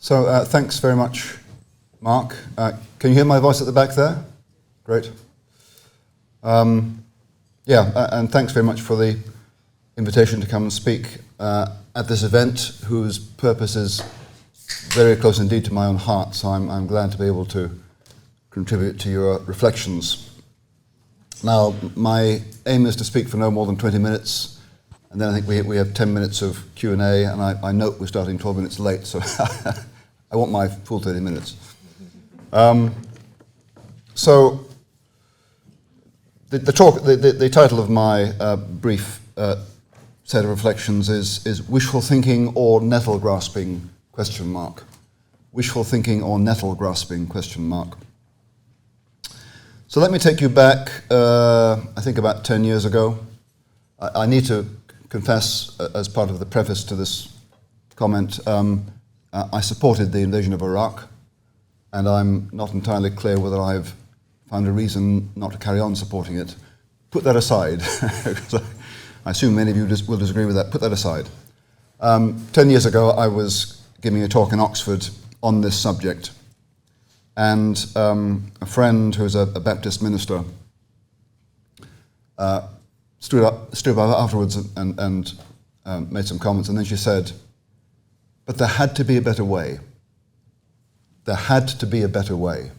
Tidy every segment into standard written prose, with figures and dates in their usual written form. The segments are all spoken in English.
Thanks very much, Mark. Can you hear my voice at the back there? Great. And thanks very much for the invitation to come and speak at this event, whose purpose is very close indeed to my own heart, so I'm glad to be able to contribute to your reflections. Now, my aim is to speak for no more than 20 minutes, and then I think we have 10 minutes of Q&A, and I note we're starting 12 minutes late, so I want my full 30 minutes. The title of my brief set of reflections is Wishful Thinking or Nettle Grasping? Wishful thinking or nettle grasping? So let me take you back, I think about 10 years ago. I need to confess, as part of the preface to this comment, I supported the invasion of Iraq, and I'm not entirely clear whether I've found a reason not to carry on supporting it. Put that aside, because I assume many of you will disagree with that. Put that aside. 10 years ago, I was giving a talk in Oxford on this subject, and a friend who's a Baptist minister stood up afterwards and made some comments, and then she said, "But there had to be a better way. There had to be a better way."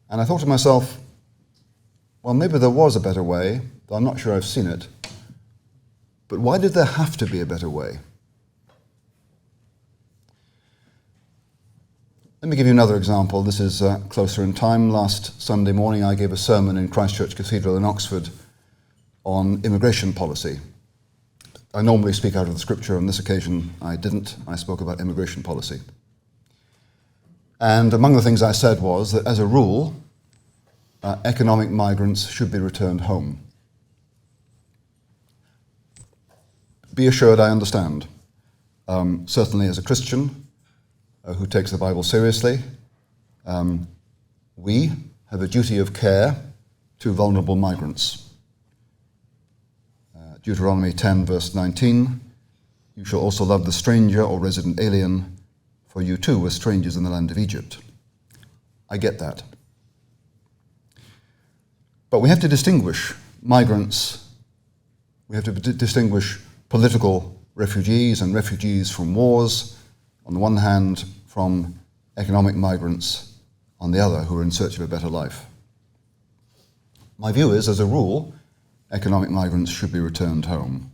And I thought to myself, well, maybe there was a better way, though I'm not sure I've seen it. But why did there have to be a better way? Let me give you another example. This is closer in time. Last Sunday morning, I gave a sermon in Christ Church Cathedral in Oxford on immigration policy. I normally speak out of the scripture. On this occasion, I didn't. I spoke about immigration policy. And among the things I said was that, as a rule, economic migrants should be returned home. Be assured I understand. Certainly as a Christian who takes the Bible seriously, we have a duty of care to vulnerable migrants. Deuteronomy 10, verse 19, "You shall also love the stranger or resident alien, for you too were strangers in the land of Egypt." I get that. But we have to distinguish migrants. We have to distinguish political refugees and refugees from wars, on the one hand, from economic migrants on the other, who are in search of a better life. My view is, as a rule, economic migrants should be returned home.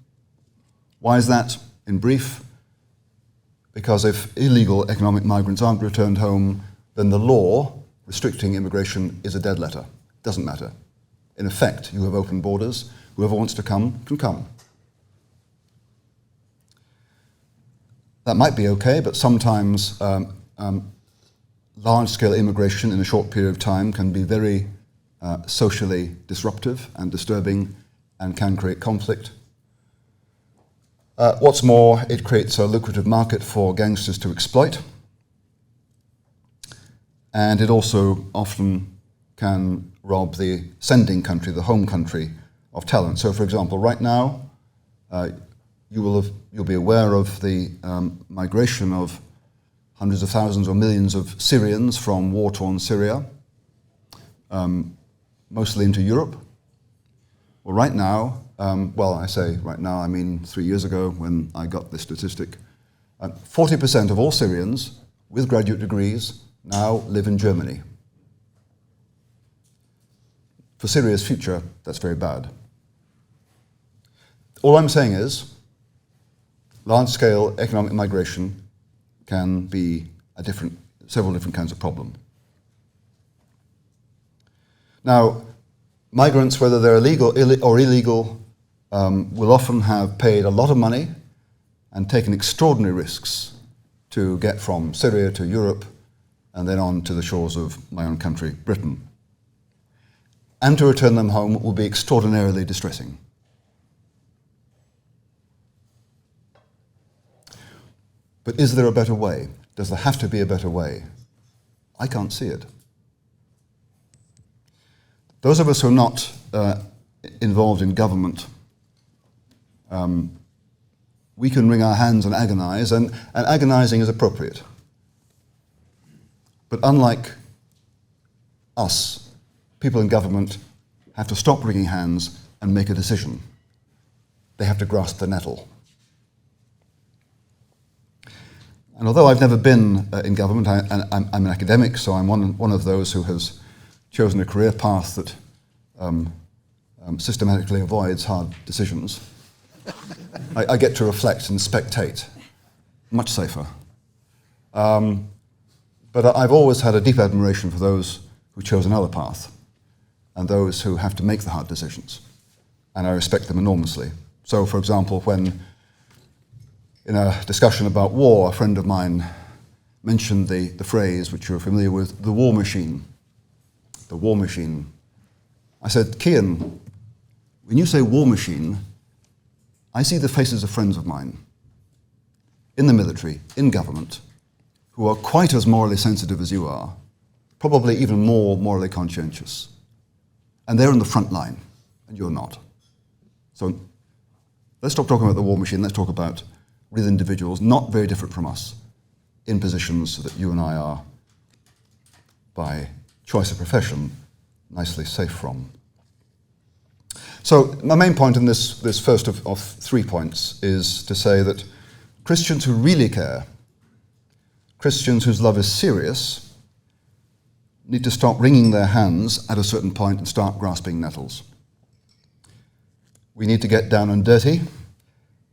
Why is that? In brief, because if illegal economic migrants aren't returned home, then the law restricting immigration is a dead letter. It doesn't matter. In effect, you have open borders. Whoever wants to come can come. That might be okay, but sometimes large-scale immigration in a short period of time can be very socially disruptive and disturbing and can create conflict. What's more, it creates a lucrative market for gangsters to exploit, and it also often can rob the sending country, the home country, of talent. So, for example, right now, you'll be aware of the migration of hundreds of thousands or millions of Syrians from war-torn Syria, mostly into Europe. Well, right now, I say right now, I mean 3 years ago when I got this statistic, 40% of all Syrians with graduate degrees now live in Germany. For Syria's future, that's very bad. All I'm saying is, large-scale economic migration can be several different kinds of problem. Now, migrants, whether they're legal or illegal, will often have paid a lot of money and taken extraordinary risks to get from Syria to Europe and then on to the shores of my own country, Britain. And to return them home will be extraordinarily distressing. But is there a better way? Does there have to be a better way? I can't see it. Those of us who are not involved in government we can wring our hands and agonize, and agonizing is appropriate. But unlike us, people in government have to stop wringing hands and make a decision. They have to grasp the nettle. And although I've never been in government, I'm an academic, so I'm one of those who has chosen a career path that systematically avoids hard decisions. I get to reflect and spectate, much safer. But I've always had a deep admiration for those who chose another path and those who have to make the hard decisions. And I respect them enormously. So, for example, when in a discussion about war, a friend of mine mentioned the phrase, which you're familiar with, the war machine. The war machine. I said, Cian, when you say war machine, I see the faces of friends of mine in the military, in government, who are quite as morally sensitive as you are, probably even more morally conscientious. And they're in the front line, and you're not. So let's stop talking about the war machine, let's talk about real individuals, not very different from us, in positions that you and I are, by choice of profession, nicely safe from. So my main point in this first of 3 points is to say that Christians who really care, Christians whose love is serious, need to stop wringing their hands at a certain point and start grasping nettles. We need to get down and dirty,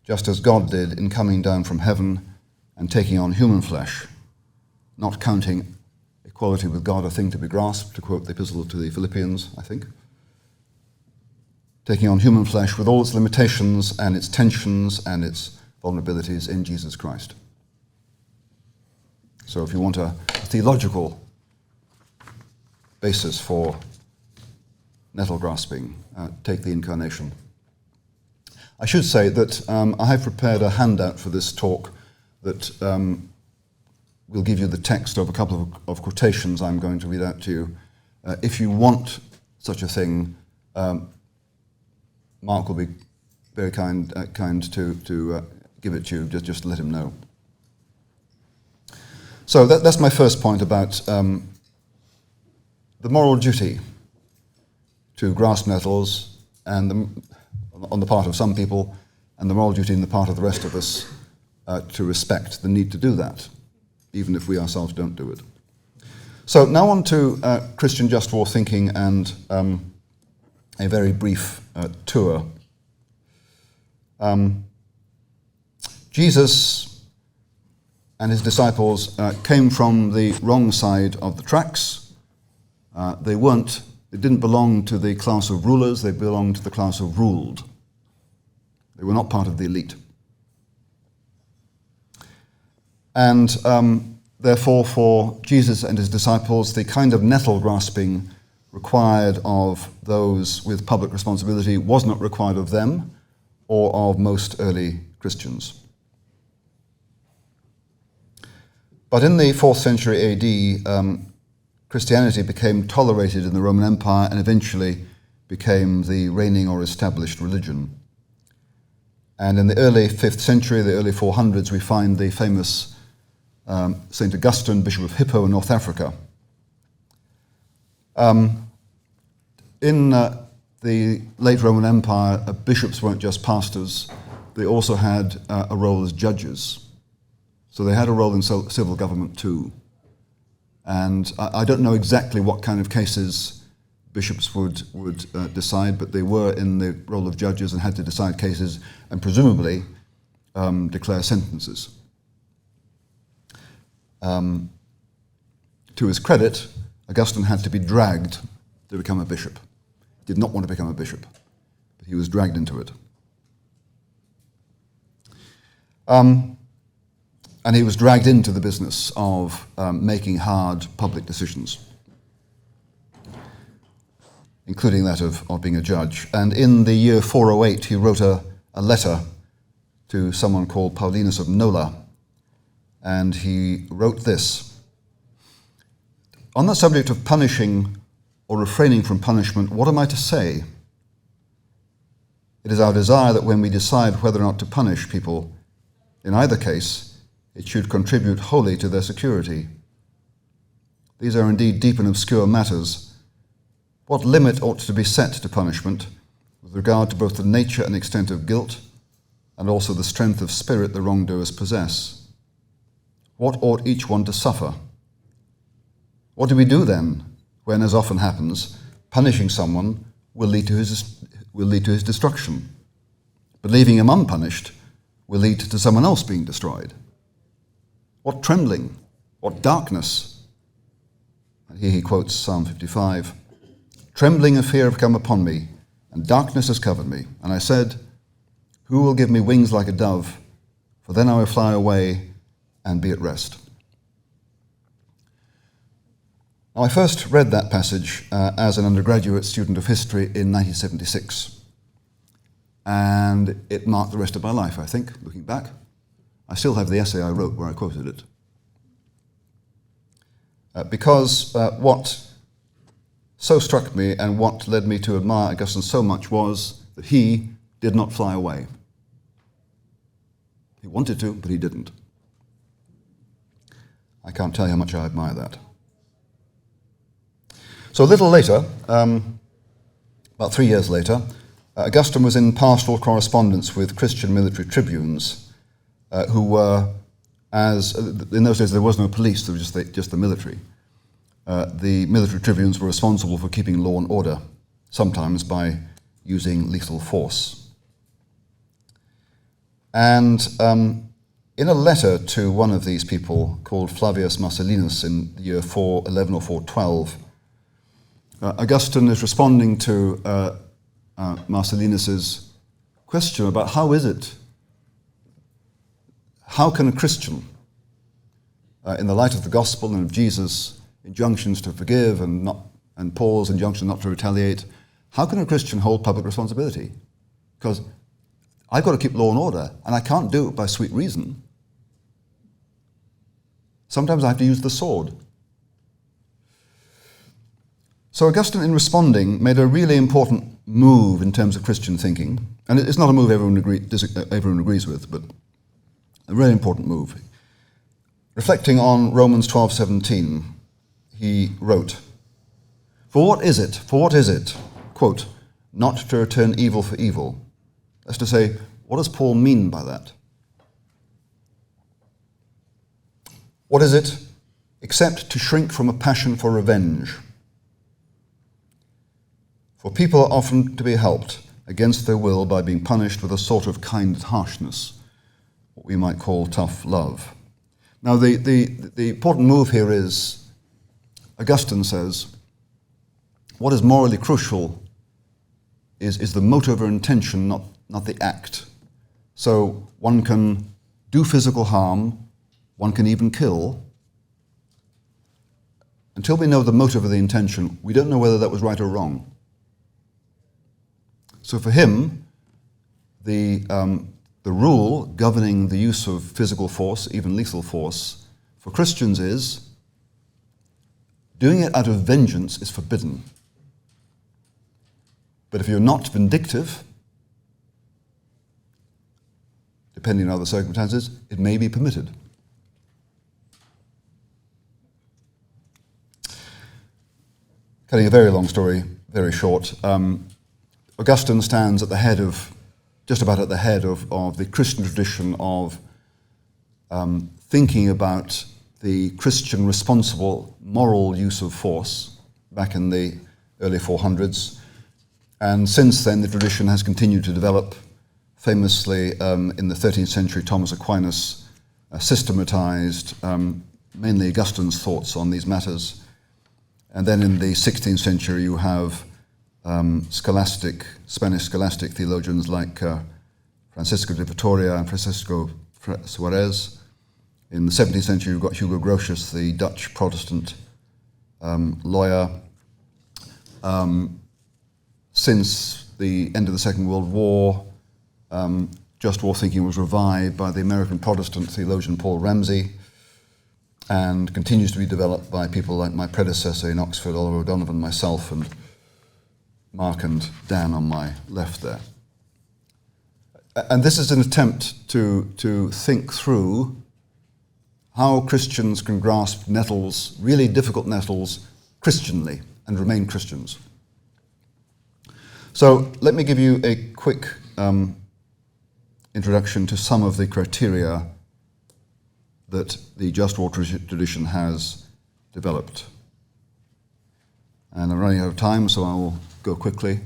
just as God did in coming down from heaven and taking on human flesh, not counting equality with God a thing to be grasped, to quote the epistle to the Philippians, I think. Taking on human flesh with all its limitations and its tensions and its vulnerabilities in Jesus Christ. So if you want a theological basis for nettle grasping, take the incarnation. I should say that I have prepared a handout for this talk that will give you the text of a couple of quotations I'm going to read out to you. If you want such a thing, Mark will be very kind to give it to you, just let him know. So that's my first point about the moral duty to grasp nettles and on the part of some people, and the moral duty on the part of the rest of us to respect the need to do that, even if we ourselves don't do it. So now on to Christian just war thinking and a very brief tour. Jesus and his disciples came from the wrong side of the tracks. They didn't belong to the class of rulers, they belonged to the class of ruled. They were not part of the elite. And therefore, for Jesus and his disciples, the kind of nettle grasping required of those with public responsibility was not required of them or of most early Christians. But in the 4th century AD, Christianity became tolerated in the Roman Empire and eventually became the reigning or established religion. And in the early 5th century, the early 400s, we find the famous St. Augustine, Bishop of Hippo in North Africa. In the late Roman Empire, bishops weren't just pastors, they also had a role as judges. So they had a role in civil government too. And I don't know exactly what kind of cases bishops would decide, but they were in the role of judges and had to decide cases and presumably declare sentences. To his credit, Augustine had to be dragged to become a bishop. He did not want to become a bishop, but he was dragged into it. And he was dragged into the business of making hard public decisions, including that of being a judge. And in the year 408, he wrote a letter to someone called Paulinus of Nola, and he wrote this: "On the subject of punishing or refraining from punishment, what am I to say? It is our desire that when we decide whether or not to punish people, In either case, it should contribute wholly to their security. These are indeed deep and obscure matters. What limit ought to be set to punishment with regard to both the nature and extent of guilt, and also the strength of spirit the wrongdoers possess? What ought each one to suffer? What do we do then, when, as often happens, punishing someone will lead to his destruction, but leaving him unpunished will lead to someone else being destroyed? What trembling, what darkness. And here he quotes Psalm 55. Trembling and fear have come upon me, and darkness has covered me. And I said, who will give me wings like a dove? For then I will fly away and be at rest. Now, I first read that passage as an undergraduate student of history in 1976. And it marked the rest of my life, I think, looking back. I still have the essay I wrote where I quoted it. Because what so struck me and what led me to admire Augustine so much was that he did not fly away. He wanted to, but he didn't. I can't tell you how much I admire that. So a little later, about 3 years later, Augustine was in pastoral correspondence with Christian military tribunes who were, as in those days there was no police, there was just the military. The military tribunes were responsible for keeping law and order, sometimes by using lethal force. And in a letter to one of these people called Flavius Marcellinus in the year 411 or 412, Augustine is responding to Marcellinus's question about how can a Christian, in the light of the gospel and of Jesus' injunctions to forgive and Paul's injunction not to retaliate, how can a Christian hold public responsibility? Because I've got to keep law and order, and I can't do it by sweet reason. Sometimes I have to use the sword. So Augustine, in responding, made a really important move in terms of Christian thinking, and it's not a move everyone agrees with, but a really important move. Reflecting on Romans 12:17, he wrote, For what is it, quote, not to return evil for evil? That's to say, what does Paul mean by that? What is it except to shrink from a passion for revenge? For people are often to be helped against their will by being punished with a sort of kind harshness, what we might call tough love. Now, the important move here is, Augustine says, what is morally crucial is the motive or intention, not the act. So one can do physical harm, one can even kill. Until we know the motive or the intention, we don't know whether that was right or wrong. So for him, the rule governing the use of physical force, even lethal force, for Christians is doing it out of vengeance is forbidden. But if you're not vindictive, depending on other circumstances, it may be permitted. Cutting a very long story very short, Augustine stands at the head of, just about at the head of the Christian tradition of thinking about the Christian responsible moral use of force back in the early 400s. And since then, the tradition has continued to develop. Famously, in the 13th century, Thomas Aquinas systematized mainly Augustine's thoughts on these matters. And then in the 16th century, you have Spanish scholastic theologians like Francisco de Vitoria and Francisco Suarez. In the 17th century, you've got Hugo Grotius, the Dutch Protestant lawyer. Since the end of the Second World War, just war thinking was revived by the American Protestant theologian Paul Ramsey, and continues to be developed by people like my predecessor in Oxford, Oliver O'Donovan, myself, and Mark and Dan on my left there. And this is an attempt to think through how Christians can grasp nettles, really difficult nettles, Christianly and remain Christians. So let me give you a quick introduction to some of the criteria that the just war tradition has developed. And I'm running out of time, so I will go quickly.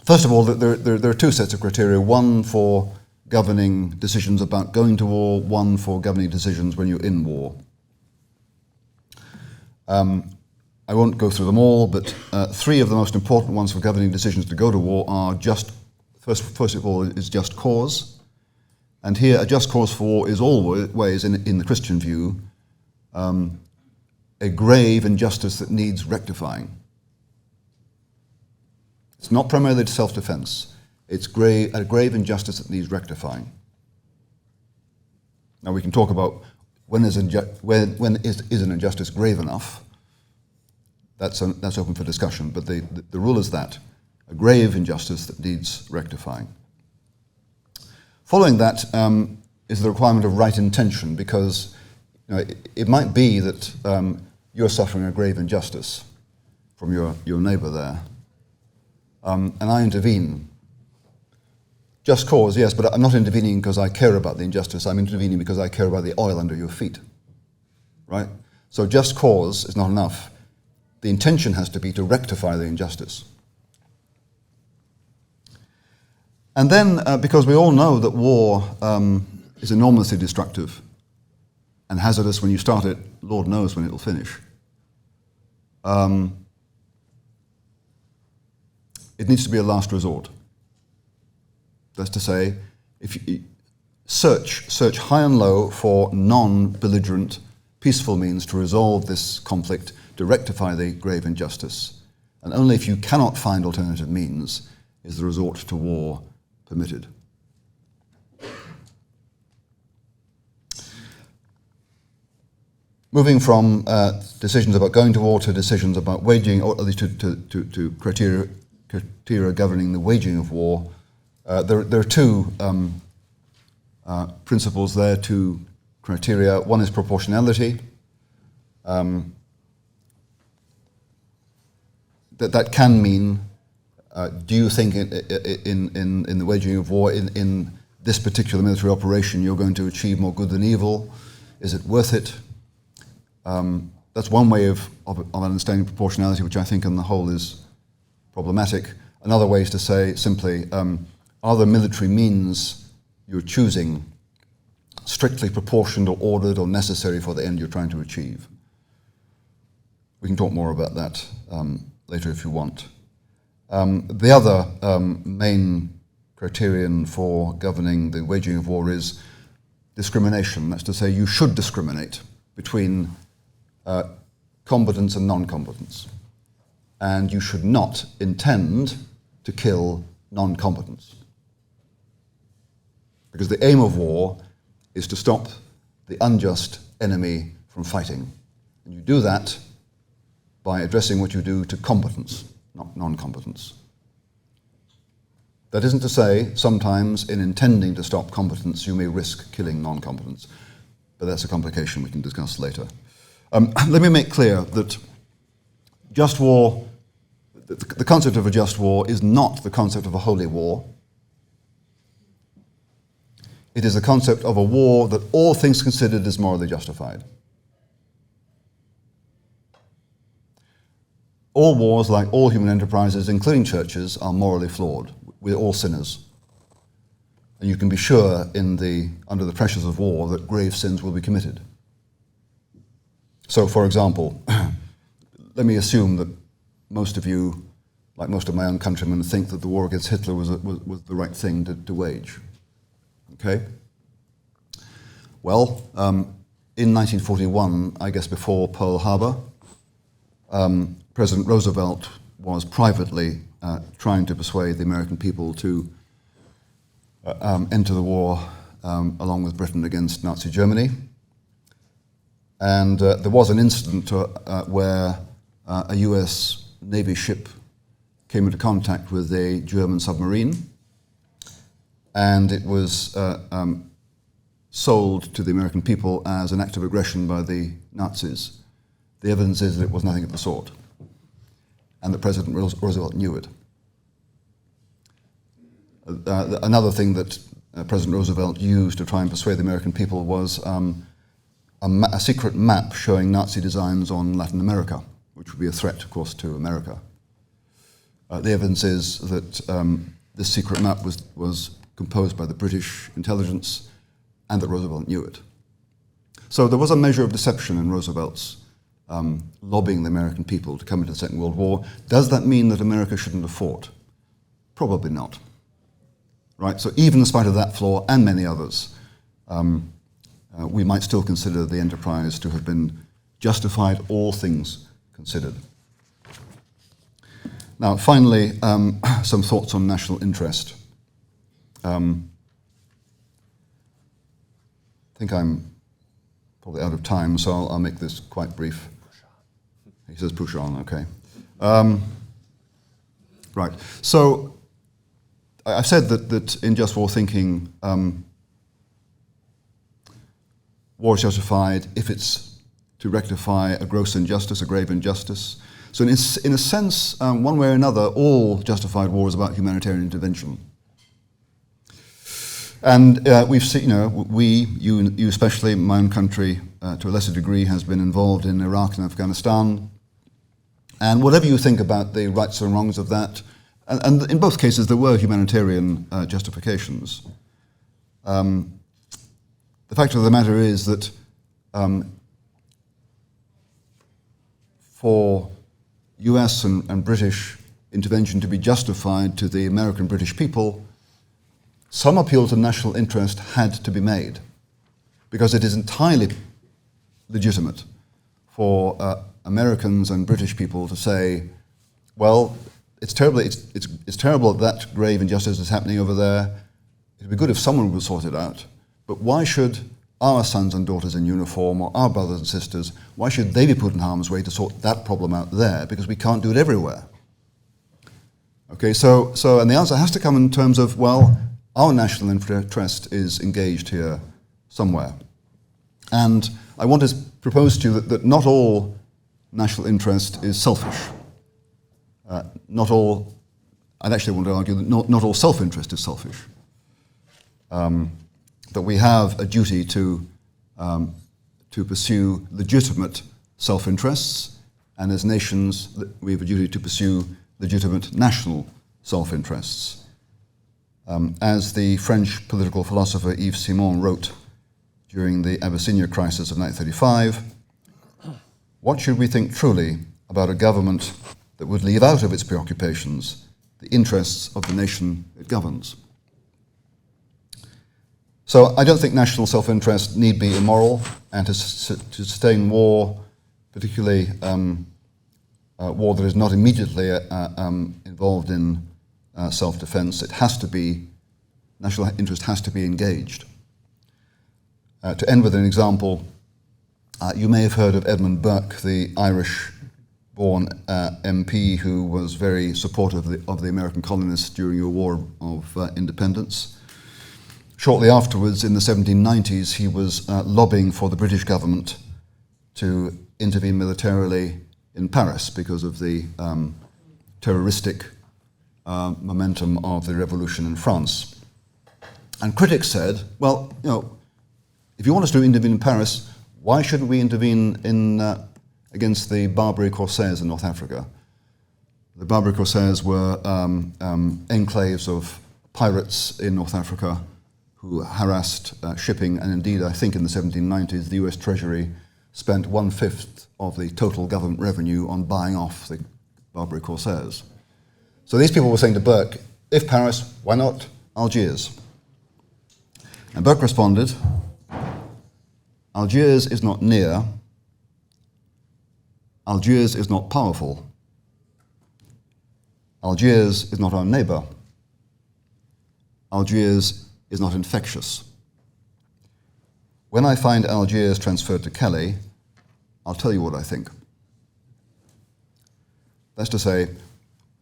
First of all, there are two sets of criteria, one for governing decisions about going to war, one for governing decisions when you're in war. I won't go through them all, but three of the most important ones for governing decisions to go to war are first of all, is just cause. And here, a just cause for war is always, in the Christian view, a grave injustice that needs rectifying. It's not primarily self-defense. It's a grave injustice that needs rectifying. Now we can talk about when is an injustice grave enough. That's open for discussion, but the rule is that a grave injustice that needs rectifying. Following that is the requirement of right intention, because it might be that you're suffering a grave injustice from your neighbour there, and I intervene. Just cause, yes, but I'm not intervening because I care about the injustice. I'm intervening because I care about the oil under your feet, right? So just cause is not enough. The intention has to be to rectify the injustice. And then, because we all know that war is enormously destructive and hazardous when you start it, Lord knows when it will finish. It needs to be a last resort. That's to say, if you search high and low for non-belligerent, peaceful means to resolve this conflict, to rectify the grave injustice. And only if you cannot find alternative means is the resort to war permitted. Moving from decisions about going to war to decisions about waging, or at least to criteria governing the waging of war, there are two principles there, two criteria. One is proportionality. That can mean, do you think in the waging of war, in this particular military operation, you're going to achieve more good than evil? Is it worth it? That's one way of understanding proportionality, which I think on the whole is problematic. Another way is to say simply, are the military means you're choosing strictly proportioned or ordered or necessary for the end you're trying to achieve? We can talk more about that later if you want. The other main criterion for governing the waging of war is discrimination. That's to say, you should discriminate between combatants and non-combatants. And you should not intend to kill non-combatants. Because the aim of war is to stop the unjust enemy from fighting. And you do that by addressing what you do to combatants, not non-combatants. That isn't to say, sometimes in intending to stop combatants, you may risk killing non-combatants. But that's a complication we can discuss later. Let me make clear that just war, the concept of a just war is not the concept of a holy war. It is the concept of a war that all things considered is morally justified. All wars, like all human enterprises, including churches, are morally flawed. We're all sinners. And you can be sure under the pressures of war that grave sins will be committed. So, for example, let me assume that most of you, like most of my own countrymen, think that the war against Hitler was the right thing to wage. Okay? Well, in 1941, I guess before Pearl Harbor, President Roosevelt was privately trying to persuade the American people to enter the war along with Britain against Nazi Germany. And there was an incident where a US Navy ship came into contact with a German submarine, and it was sold to the American people as an act of aggression by the Nazis. The evidence is that it was nothing of the sort, and that President Roosevelt knew it. Another thing that President Roosevelt used to try and persuade the American people was a secret map showing Nazi designs on Latin America, which would be a threat, of course, to America. The evidence is that this secret map was composed by the British intelligence and that Roosevelt knew it. So there was a measure of deception in Roosevelt's lobbying the American people to come into the Second World War. Does that mean that America shouldn't have fought? Probably not. Right? So even in spite of that flaw and many others, we might still consider the enterprise to have been justified, all things considered. Now, finally, some thoughts on national interest. I think I'm probably out of time, so I'll make this quite brief. He says push on, okay. Right, so I've said that in Just War thinking, war is justified if it's to rectify a gross injustice, a grave injustice. So in a sense, one way or another, all justified war is about humanitarian intervention. And we've seen, you especially, my own country, to a lesser degree, has been involved in Iraq and Afghanistan. And whatever you think about the rights and wrongs of that, and in both cases there were humanitarian justifications. The fact of the matter is that for US and British intervention to be justified to the American British people, some appeal to national interest had to be made, because it is entirely legitimate for Americans and British people to say, well, it's terrible that grave injustice is happening over there. It would be good if someone would sort it out, but why should our sons and daughters in uniform, or our brothers and sisters, why should they be put in harm's way to sort that problem out there, because we can't do it everywhere? Okay, so and the answer has to come in terms of, well, our national interest is engaged here somewhere. And I want to propose to you that not all national interest is selfish. I'd actually want to argue that not all self-interest is selfish. That we have a duty to pursue legitimate self-interests, and as nations, we have a duty to pursue legitimate national self-interests. As the French political philosopher Yves Simon wrote during the Abyssinia crisis of 1935, what should we think truly about a government that would leave out of its preoccupations the interests of the nation it governs? So I don't think national self-interest need be immoral, and to sustain war, particularly war that is not immediately involved in self-defense, national interest has to be engaged. To end with an example, you may have heard of Edmund Burke, the Irish-born MP who was very supportive of the American colonists during your War of Independence. Shortly afterwards, in the 1790s, he was lobbying for the British government to intervene militarily in Paris because of the terroristic momentum of the revolution in France. And critics said, well, if you want us to intervene in Paris, why shouldn't we intervene against the Barbary Corsairs in North Africa? The Barbary Corsairs were enclaves of pirates in North Africa who harassed shipping, and indeed, I think in the 1790s, the US Treasury spent 1/5 of the total government revenue on buying off the Barbary Corsairs. So these people were saying to Burke, if Paris, why not Algiers? And Burke responded, Algiers is not near, Algiers is not powerful, Algiers is not our neighbor, Algiers is not infectious. When I find Algiers transferred to Calais, I'll tell you what I think. That's to say,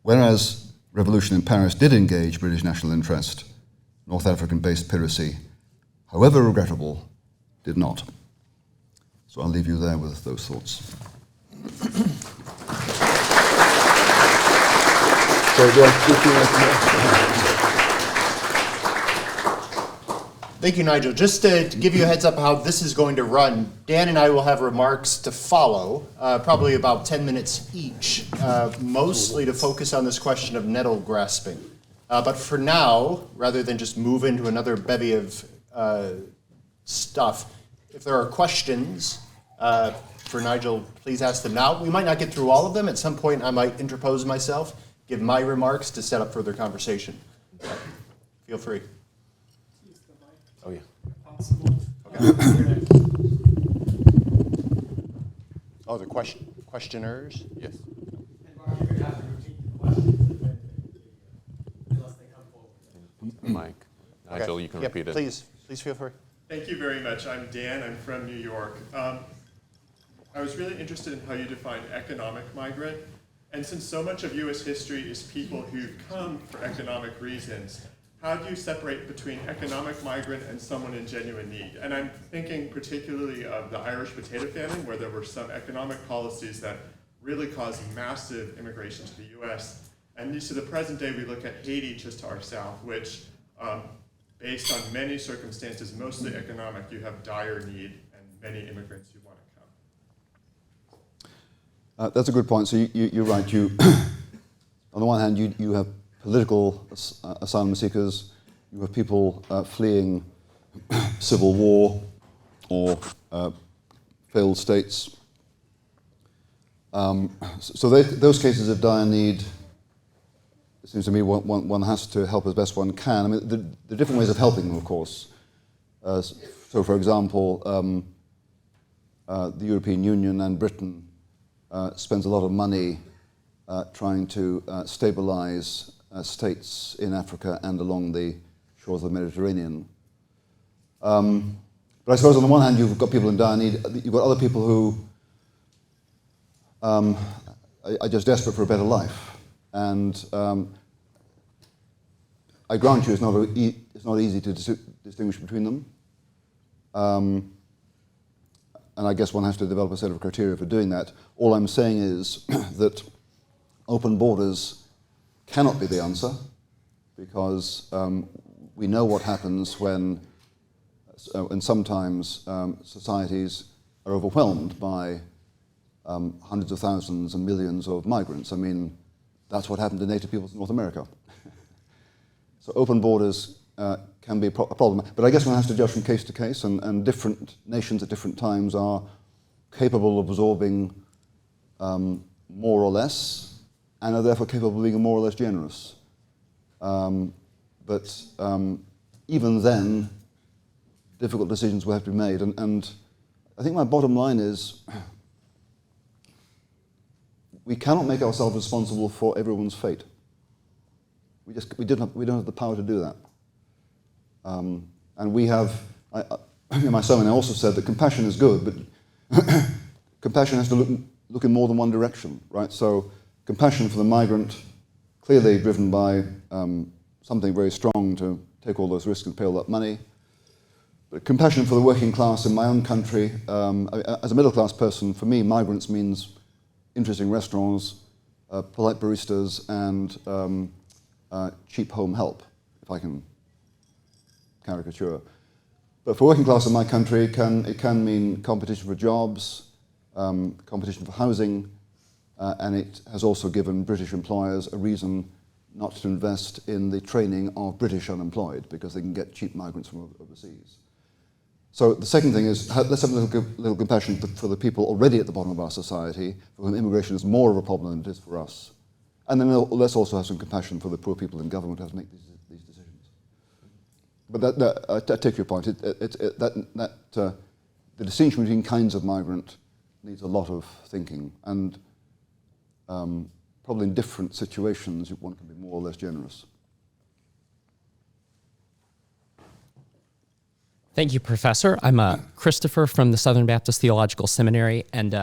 whereas revolution in Paris did engage British national interest, North African-based piracy, however regrettable, did not. So I'll leave you there with those thoughts. Thank you, Nigel. Just to give you a heads up how this is going to run, Dan and I will have remarks to follow, probably about 10 minutes each, mostly to focus on this question of nettle grasping. But for now, rather than just move into another bevy of stuff, if there are questions for Nigel, please ask them now. We might not get through all of them. At some point, I might interpose myself, give my remarks to set up further conversation. Feel free. Oh, yeah. Okay. Oh, the questioners? Yes. Mike. Nigel, you can repeat it. Please feel free. Thank you very much. I'm Dan. I'm from New York. I was really interested in how you define economic migrant. And since so much of U.S. history is people who've come for economic reasons, how do you separate between economic migrant and someone in genuine need? And I'm thinking particularly of the Irish potato famine, where there were some economic policies that really caused massive immigration to the U.S. And to the present day, we look at Haiti just to our south, which, based on many circumstances, mostly economic, you have dire need and many immigrants who want to come. That's a good point. So you're right. You, on the one hand, you have political asylum seekers, you have people fleeing civil war or failed states. So those cases of dire need, it seems to me one has to help as best one can. I mean, there are different ways of helping them, of course. So, for example, the European Union and Britain spends a lot of money trying to stabilize states in Africa and along the shores of the Mediterranean. But I suppose on the one hand you've got people in dire need, you've got other people who are just desperate for a better life. And I grant you it's not easy to distinguish between them. And I guess one has to develop a set of criteria for doing that. All I'm saying is that open borders cannot be the answer, because we know what happens when and sometimes societies are overwhelmed by hundreds of thousands and millions of migrants. I mean, that's what happened to native peoples in North America. So open borders can be a problem. But I guess one has to judge from case to case, and different nations at different times are capable of absorbing more or less, and are therefore capable of being more or less generous. But even then, difficult decisions will have to be made. And I think my bottom line is we cannot make ourselves responsible for everyone's fate. We don't have the power to do that. And we have, in my sermon I also said that compassion is good, but compassion has to look in more than one direction, right? So compassion for the migrant, clearly driven by something very strong to take all those risks and pay all that money. But compassion for the working class in my own country, as a middle class person, for me, migrants means interesting restaurants, polite baristas, and cheap home help, if I can caricature. But for working class in my country, it can mean competition for jobs, competition for housing, and it has also given British employers a reason not to invest in the training of British unemployed, because they can get cheap migrants from overseas. So the second thing is, let's have a little compassion for the people already at the bottom of our society, for whom immigration is more of a problem than it is for us. And then let's also have some compassion for the poor people in government who have to make these decisions. But I take your point. The distinction between kinds of migrant needs a lot of thinking, and probably in different situations one can be more or less generous. Thank you, Professor. I'm Christopher from the Southern Baptist Theological Seminary, and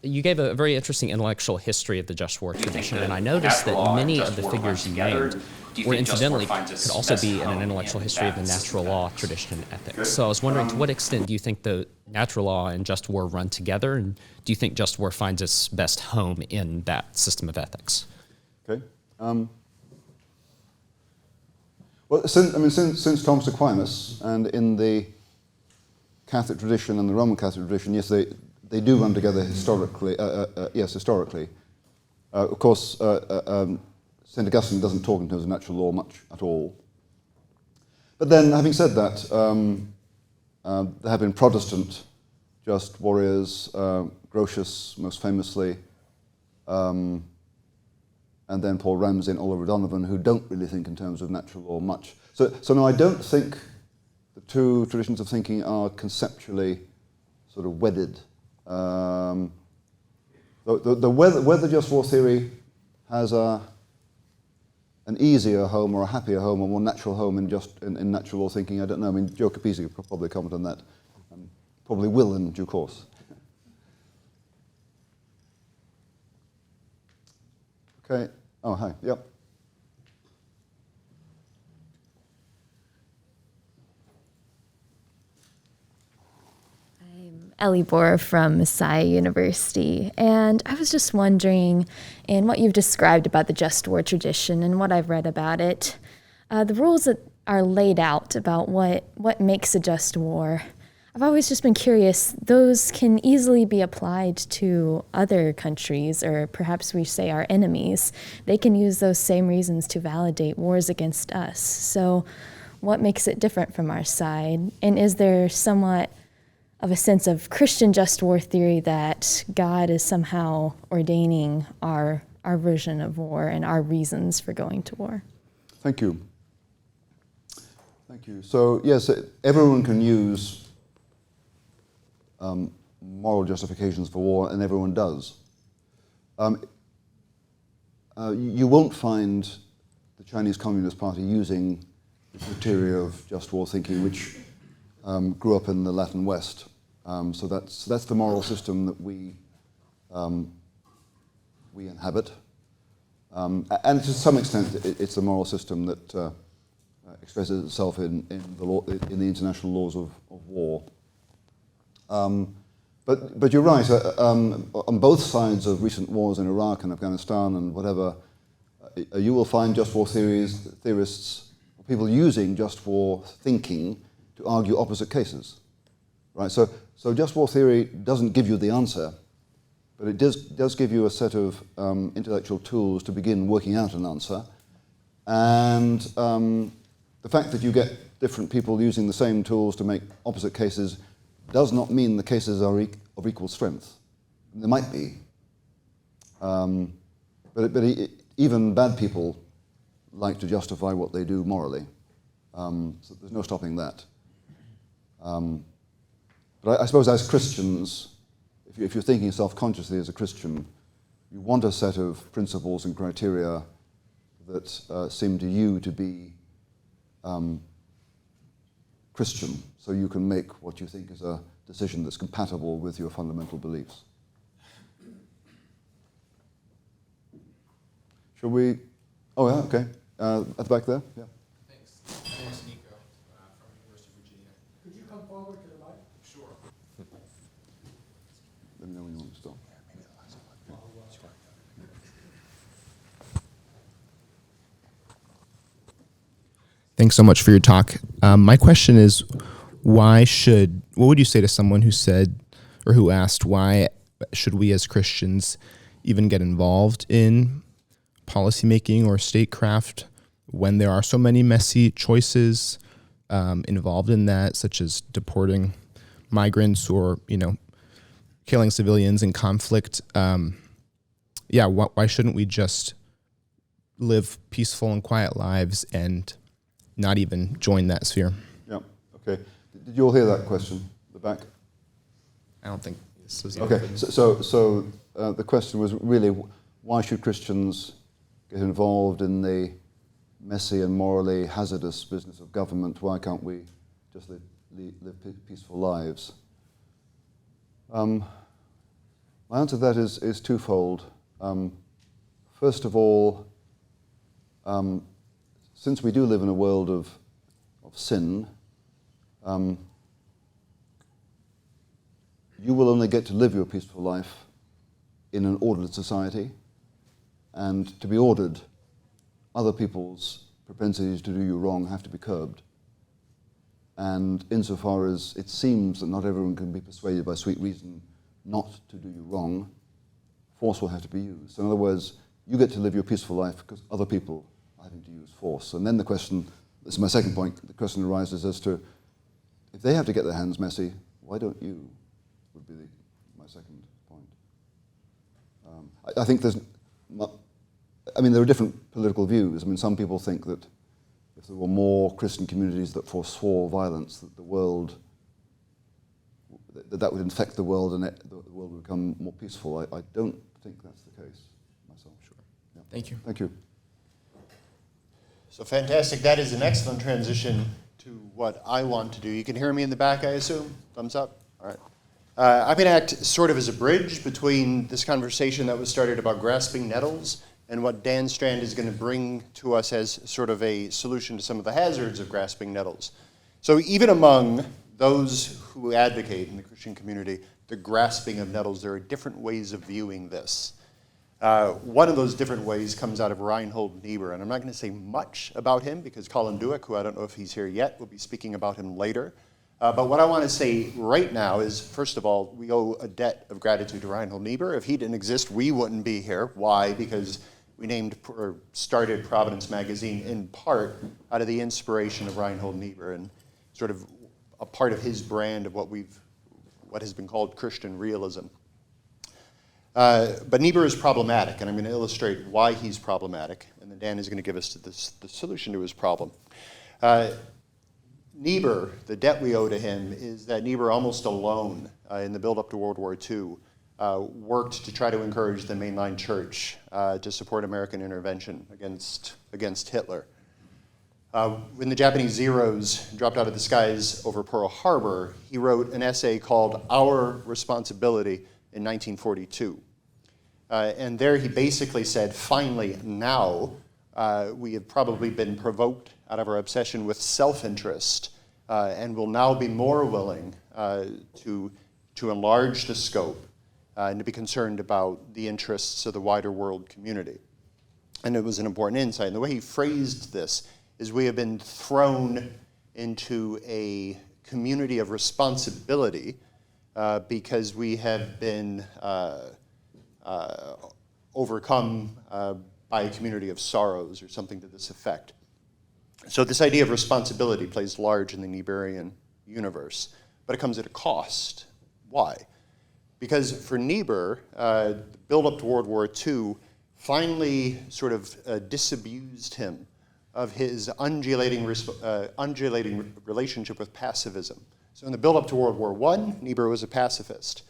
you gave a very interesting intellectual history of the just war tradition, and I noticed that many of the figures you named do you or think just war incidentally finds its could also best be in an home intellectual in history of the that natural system of law ethics? tradition and ethics. So I was wondering, to what extent do you think the natural law and just war run together, and do you think just war finds its best home in that system of ethics? Okay. Well, since Thomas Aquinas, and in the Catholic tradition and the Roman Catholic tradition, yes, they do run together historically. Yes, historically. Of course, St. Augustine doesn't talk in terms of natural law much at all. But then, having said that, there have been Protestant just warriors, Grotius most famously, and then Paul Ramsey and Oliver Donovan, who don't really think in terms of natural law much. So no, I don't think the two traditions of thinking are conceptually sort of wedded. Whether just war theory has an easier home or a happier home or more natural home in natural law thinking, I don't know. I mean, Joe Capizzi could probably comment on that, and probably will in due course. Okay. Oh, hi. Yep. Ellie Bohr from Messiah University, and I was just wondering, in what you've described about the just war tradition and what I've read about it, the rules that are laid out about what makes a just war, I've always just been curious, those can easily be applied to other countries, or perhaps we say our enemies. They can use those same reasons to validate wars against us. So what makes it different from our side? And is there somewhat of a sense of Christian just war theory that God is somehow ordaining our version of war and our reasons for going to war? Thank you. Thank you. So yes, everyone can use moral justifications for war, and everyone does. You won't find the Chinese Communist Party using the criteria of just war thinking, which grew up in the Latin West. So that's the moral system that we inhabit, and to some extent, it's the moral system that expresses itself in the international laws of war. But you're right. On both sides of recent wars in Iraq and Afghanistan and whatever, you will find just war theorists, people using just war thinking to argue opposite cases, right? So just war theory doesn't give you the answer, but it does give you a set of intellectual tools to begin working out an answer. And the fact that you get different people using the same tools to make opposite cases does not mean the cases are of equal strength. There might be, but even bad people like to justify what they do morally. So there's no stopping that. But I suppose as Christians, if you're thinking self-consciously as a Christian, you want a set of principles and criteria that seem to you to be Christian, so you can make what you think is a decision that's compatible with your fundamental beliefs. Shall we? Oh, yeah, okay. At the back there? Yeah. Thanks. My name is Nico from University of Virginia. Could you come forward to the mic? Sure. Let me know when you want to stop. Thanks so much for your talk. My question is, what would you say to someone who said, or who asked, why should we as Christians even get involved in policymaking or statecraft when there are so many messy choices involved in that, such as deporting migrants or, killing civilians in conflict? Why shouldn't we just live peaceful and quiet lives and not even join that sphere? Yeah, okay. Did you all hear that question at the back? I don't think this was Okay, so the question was really, why should Christians get involved in the messy and morally hazardous business of government? Why can't we just live peaceful lives? My answer to that is twofold. First of all, since we do live in a world of sin, you will only get to live your peaceful life in an ordered society, and to be ordered, other people's propensities to do you wrong have to be curbed. And insofar as it seems that not everyone can be persuaded by sweet reason not to do you wrong, force will have to be used. So in other words, you get to live your peaceful life because other people are having to use force. And then the question, this is my second point, the question arises as to, if they have to get their hands messy, why don't you, would be my second point. I think there are different political views. I mean, some people think that if there were more Christian communities that forswore violence, that the world, that would infect the world and the world would become more peaceful. I don't think that's the case myself. Sure. Yeah. Thank you. Thank you. So fantastic. That is an excellent transition to what I want to do. You can hear me in the back, I assume? Thumbs up? All right. I'm going to act sort of as a bridge between this conversation that was started about grasping nettles and what Dan Strand is going to bring to us as sort of a solution to some of the hazards of grasping nettles. So even among those who advocate in the Christian community the grasping of nettles, there are different ways of viewing this. One of those different ways comes out of Reinhold Niebuhr, and I'm not going to say much about him because Colin Dueck, who I don't know if he's here yet, will be speaking about him later. But what I want to say right now is, first of all, we owe a debt of gratitude to Reinhold Niebuhr. If he didn't exist, we wouldn't be here. Why? Because we started Providence Magazine in part out of the inspiration of Reinhold Niebuhr and sort of a part of his brand of what has been called Christian realism. But Niebuhr is problematic, and I'm going to illustrate why he's problematic, and then Dan is going to give us the solution to his problem. Niebuhr, the debt we owe to him is that Niebuhr, almost alone in the build-up to World War II, worked to try to encourage the mainline church to support American intervention against Hitler. When the Japanese Zeros dropped out of the skies over Pearl Harbor, he wrote an essay called Our Responsibility in 1942. And there he basically said, finally, now we have probably been provoked out of our obsession with self-interest and will now be more willing to enlarge the scope and to be concerned about the interests of the wider world community. And it was an important insight. And the way he phrased this is we have been thrown into a community of responsibility because we have been overcome by a community of sorrows or something to this effect. So this idea of responsibility plays large in the Niebuhrian universe, but it comes at a cost. Why? Because for Niebuhr, the build-up to World War II finally sort of disabused him of his undulating relationship with pacifism. So in the build-up to World War I, Niebuhr was a pacifist.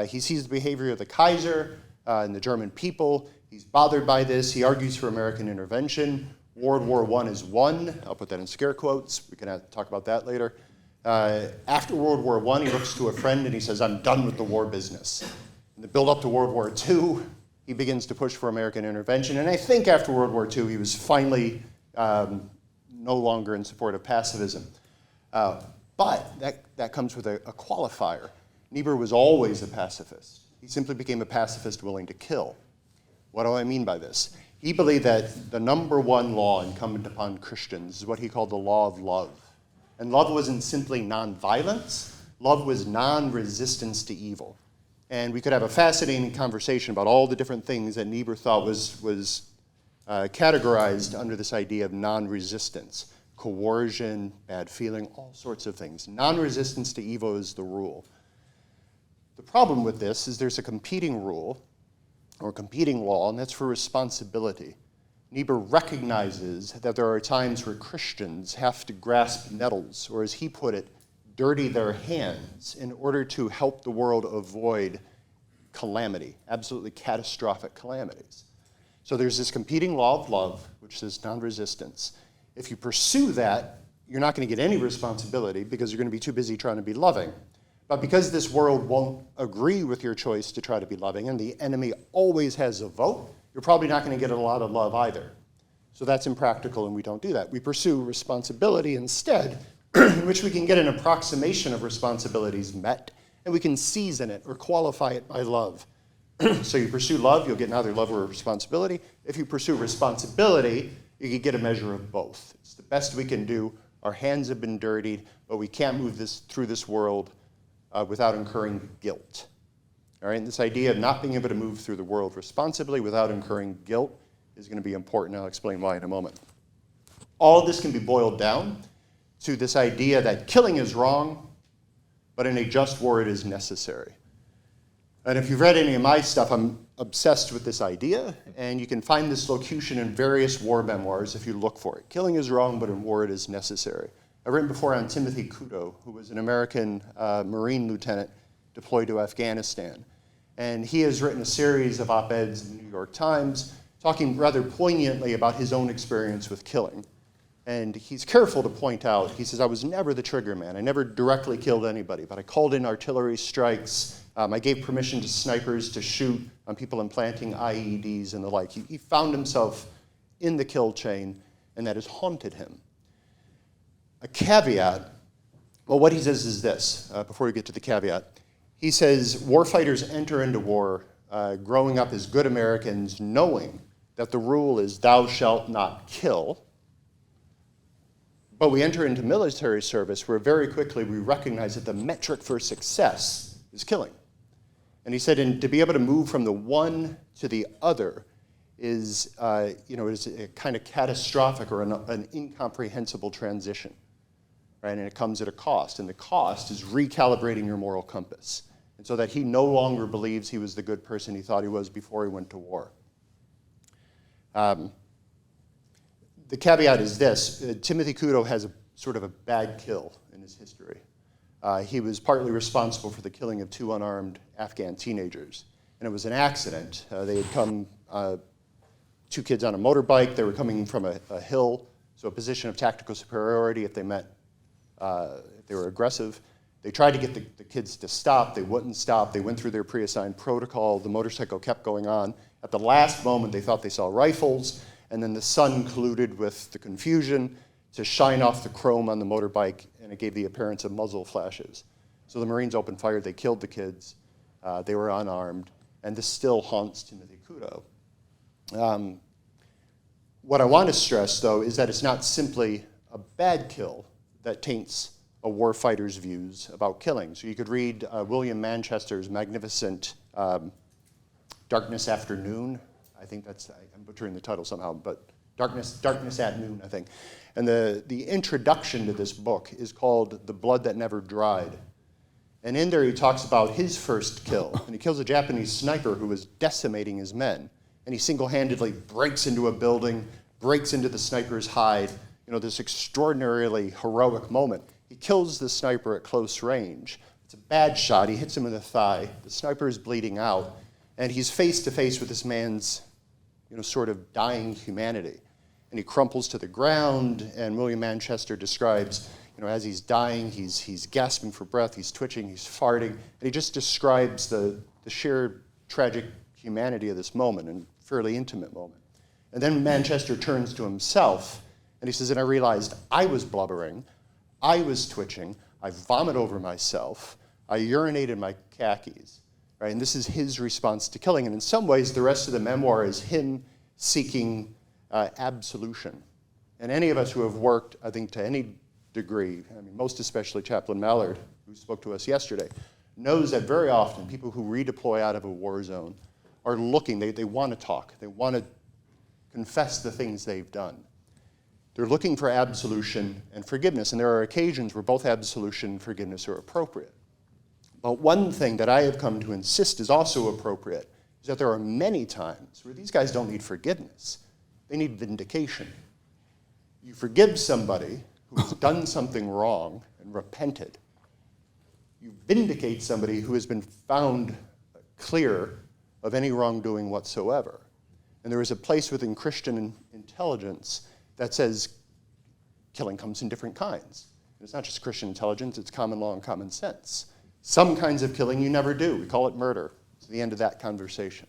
He sees the behavior of the Kaiser and the German people. He's bothered by this. He argues for American intervention. World War I is won. I'll put that in scare quotes. We can talk about that later. After World War I, he looks to a friend and he says, I'm done with the war business. In the build-up to World War II, he begins to push for American intervention. And I think after World War II, he was finally no longer in support of pacifism. But that comes with a qualifier. Niebuhr was always a pacifist. He simply became a pacifist willing to kill. What do I mean by this? He believed that the number one law incumbent upon Christians is what he called the law of love. And love wasn't simply nonviolence. Love was non-resistance to evil. And we could have a fascinating conversation about all the different things that Niebuhr thought was categorized under this idea of non-resistance. Coercion, bad feeling, all sorts of things. Non-resistance to evil is the rule. The problem with this is there's a competing rule or competing law, and that's for responsibility. Niebuhr recognizes that there are times where Christians have to grasp nettles, or as he put it, dirty their hands in order to help the world avoid calamity, absolutely catastrophic calamities. So there's this competing law of love, which says non-resistance. If you pursue that, you're not going to get any responsibility because you're going to be too busy trying to be loving. But because this world won't agree with your choice to try to be loving, and the enemy always has a vote, you're probably not going to get a lot of love either. So that's impractical, and we don't do that. We pursue responsibility instead, in which we can get an approximation of responsibilities met, and we can season it or qualify it by love. So you pursue love, you'll get neither love or responsibility. If you pursue responsibility, you can get a measure of both. It's the best we can do. Our hands have been dirtied, but we can't move through this world without incurring guilt. All right, and this idea of not being able to move through the world responsibly without incurring guilt is going to be important. I'll explain why in a moment. All of this can be boiled down to this idea that killing is wrong, but in a just war it is necessary. And if you've read any of my stuff, I'm obsessed with this idea, and you can find this locution in various war memoirs if you look for it. Killing is wrong, but in war it is necessary. I've written before on Timothy Kudo, who was an American Marine lieutenant deployed to Afghanistan. And he has written a series of op-eds in the New York Times talking rather poignantly about his own experience with killing. And he's careful to point out, he says, I was never the trigger man. I never directly killed anybody, but I called in artillery strikes. I gave permission to snipers to shoot on people implanting IEDs and the like. He found himself in the kill chain, and that has haunted him. A caveat, well, what he says is this, before we get to the caveat. He says, warfighters enter into war growing up as good Americans, knowing that the rule is thou shalt not kill. But we enter into military service where very quickly we recognize that the metric for success is killing. And he said, and to be able to move from the one to the other is, is a kind of catastrophic or an incomprehensible transition, right? And it comes at a cost, and the cost is recalibrating your moral compass, and so that he no longer believes he was the good person he thought he was before he went to war. The caveat is this: Timothy Kudo has a sort of a bad kill in his history. He was partly responsible for the killing of 2 unarmed Afghan teenagers. And it was an accident. They had come, 2 kids on a motorbike. They were coming from a hill, so a position of tactical superiority if they were aggressive. They tried to get the kids to stop. They wouldn't stop. They went through their pre-assigned protocol. The motorcycle kept going on. At the last moment, they thought they saw rifles, and then the sun colluded with the confusion to shine off the chrome on the motorbike, and it gave the appearance of muzzle flashes. So the Marines opened fire, they killed the kids, they were unarmed, and this still haunts Timothy Kudo. What I want to stress, though, is that it's not simply a bad kill that taints a warfighter's views about killing. So you could read William Manchester's magnificent Darkness After Noon. I think I'm butchering the title somehow, but Darkness at Noon, I think. And the introduction to this book is called The Blood That Never Dried. And in there he talks about his first kill. And he kills a Japanese sniper who was decimating his men. And he single-handedly breaks into a building, breaks into the sniper's hide. You know, this extraordinarily heroic moment. He kills the sniper at close range. It's a bad shot. He hits him in the thigh. The sniper is bleeding out. And he's face-to-face with this man's, sort of dying humanity. And he crumples to the ground, and William Manchester describes, as he's dying, he's gasping for breath, he's twitching, he's farting, and he just describes the sheer tragic humanity of this moment, and fairly intimate moment. And then Manchester turns to himself, and he says, and I realized I was blubbering, I was twitching, I vomit over myself, I urinated my khakis, right? And this is his response to killing, and in some ways, the rest of the memoir is him seeking absolution. And any of us who have worked, I think, to any degree, most especially Chaplain Mallard, who spoke to us yesterday, knows that very often people who redeploy out of a war zone are looking, they want to talk, they want to confess the things they've done. They're looking for absolution and forgiveness, and there are occasions where both absolution and forgiveness are appropriate. But one thing that I have come to insist is also appropriate is that there are many times where these guys don't need forgiveness. They need vindication. You forgive somebody who has done something wrong and repented. You vindicate somebody who has been found clear of any wrongdoing whatsoever. And there is a place within Christian intelligence that says killing comes in different kinds. And it's not just Christian intelligence, it's common law and common sense. Some kinds of killing you never do. We call it murder. It's the end of that conversation.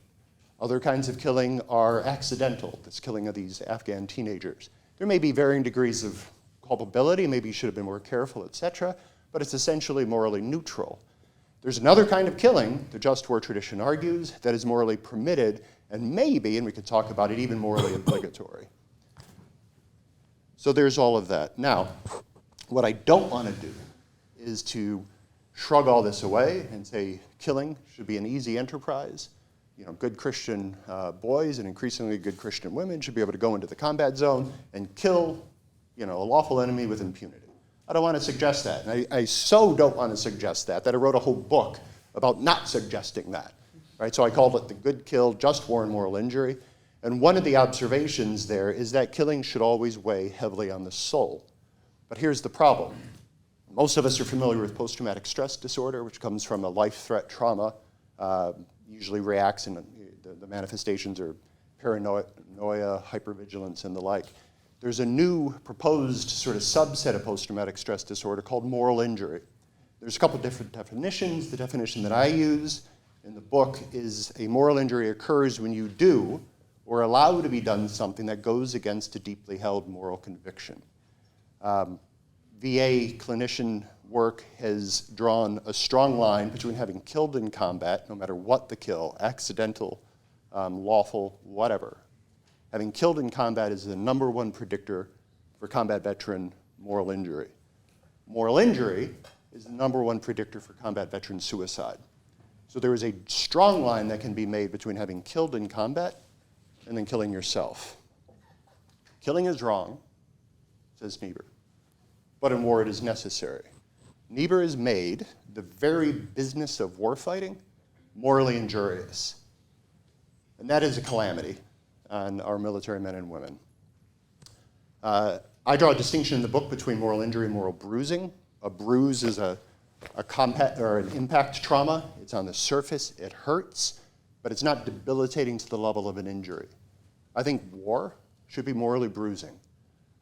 Other kinds of killing are accidental, this killing of these Afghan teenagers. There may be varying degrees of culpability, maybe you should have been more careful, etc., but it's essentially morally neutral. There's another kind of killing, the just war tradition argues, that is morally permitted and maybe, and we could talk about it, even morally obligatory. So there's all of that. Now, what I don't want to do is to shrug all this away and say killing should be an easy enterprise. You know, good Christian boys and increasingly good Christian women should be able to go into the combat zone and kill, you know, a lawful enemy with impunity. I don't want to suggest that. And I so don't want to suggest that I wrote a whole book about not suggesting that. Right? So I called it The Good Kill, Just War, and Moral Injury. And one of the observations there is that killing should always weigh heavily on the soul. But here's the problem. Most of us are familiar with post-traumatic stress disorder, which comes from a life-threat trauma, usually reacts, and the manifestations are paranoia, hypervigilance, and the like. There's a new proposed sort of subset of post-traumatic stress disorder called moral injury. There's a couple different definitions. The definition that I use in the book is a moral injury occurs when you do or allow to be done something that goes against a deeply held moral conviction. VA clinician work has drawn a strong line between having killed in combat, no matter what the kill, accidental, lawful, whatever. Having killed in combat is the #1 predictor for combat veteran moral injury. Moral injury is the #1 predictor for combat veteran suicide. So there is a strong line that can be made between having killed in combat and then killing yourself. Killing is wrong, says Niebuhr, but in war it is necessary. Niebuhr has made the very business of warfighting morally injurious. And that is a calamity on our military men and women. I draw a distinction in the book between moral injury and moral bruising. A bruise is a combat or an impact trauma. It's on the surface, it hurts, but it's not debilitating to the level of an injury. I think war should be morally bruising.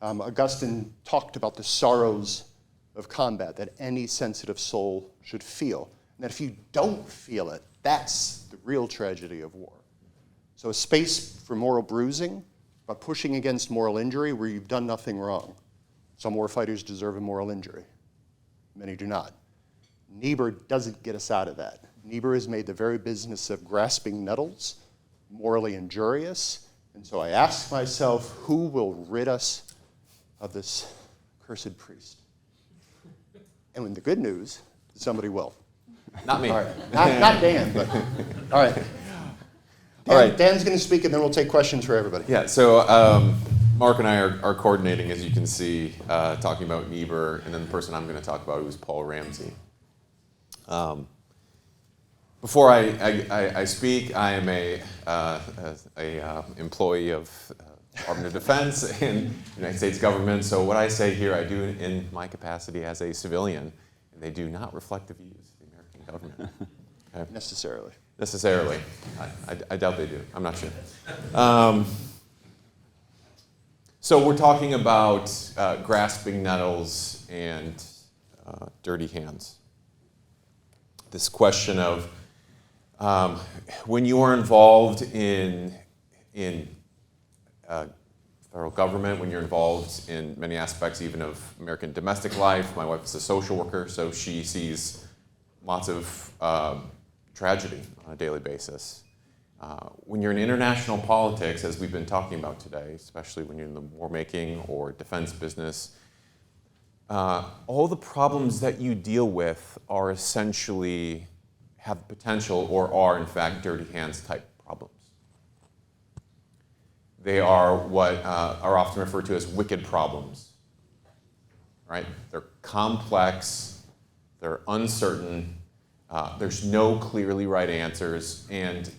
Augustine talked about the sorrows of combat that any sensitive soul should feel. And that if you don't feel it, that's the real tragedy of war. So a space for moral bruising, but pushing against moral injury where you've done nothing wrong. Some war fighters deserve a moral injury. Many do not. Niebuhr doesn't get us out of that. Niebuhr has made the very business of grasping nettles morally injurious. And so I ask myself, who will rid us of this cursed priest? And when the good news, somebody will. Not me. All right. Not Dan, but all right. All right. Dan's going to speak, and then we'll take questions for everybody. Yeah, so Mark and I are coordinating, as you can see, talking about Niebuhr, and then the person I'm going to talk about is Paul Ramsey. Before I speak, I am a employee of Department of Defense and United States government, so what I say here I do in my capacity as a civilian, and they do not reflect the views of the American government. Okay? Necessarily. I doubt they do. I'm not sure. So we're talking about grasping nettles and dirty hands. This question of when you are involved in federal government, when you're involved in many aspects even of American domestic life. My wife is a social worker, so she sees lots of tragedy on a daily basis. When you're in international politics, as we've been talking about today, especially when you're in the war-making or defense business, all the problems that you deal with are essentially have potential or are, in fact, dirty hands type problems. They are what are often referred to as wicked problems, right? They're complex, they're uncertain, there's no clearly right answers, and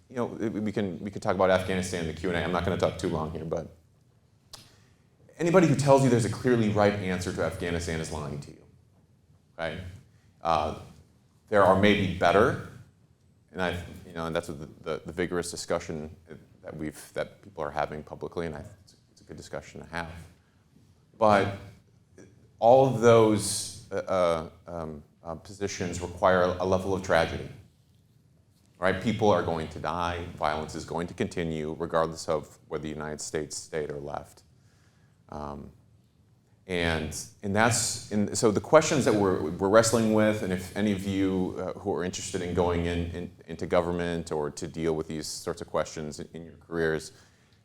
we could talk about Afghanistan in the Q&A. I'm not going to talk too long here, but anybody who tells you there's a clearly right answer to Afghanistan is lying to you, right? There are maybe better, and that's what the vigorous discussion that people are having publicly, and it's a good discussion to have. But all of those positions require a level of tragedy, right? People are going to die. Violence is going to continue, regardless of whether the United States stayed or left. So the questions that we're wrestling with, and if any of you who are interested in going into government or to deal with these sorts of questions in your careers,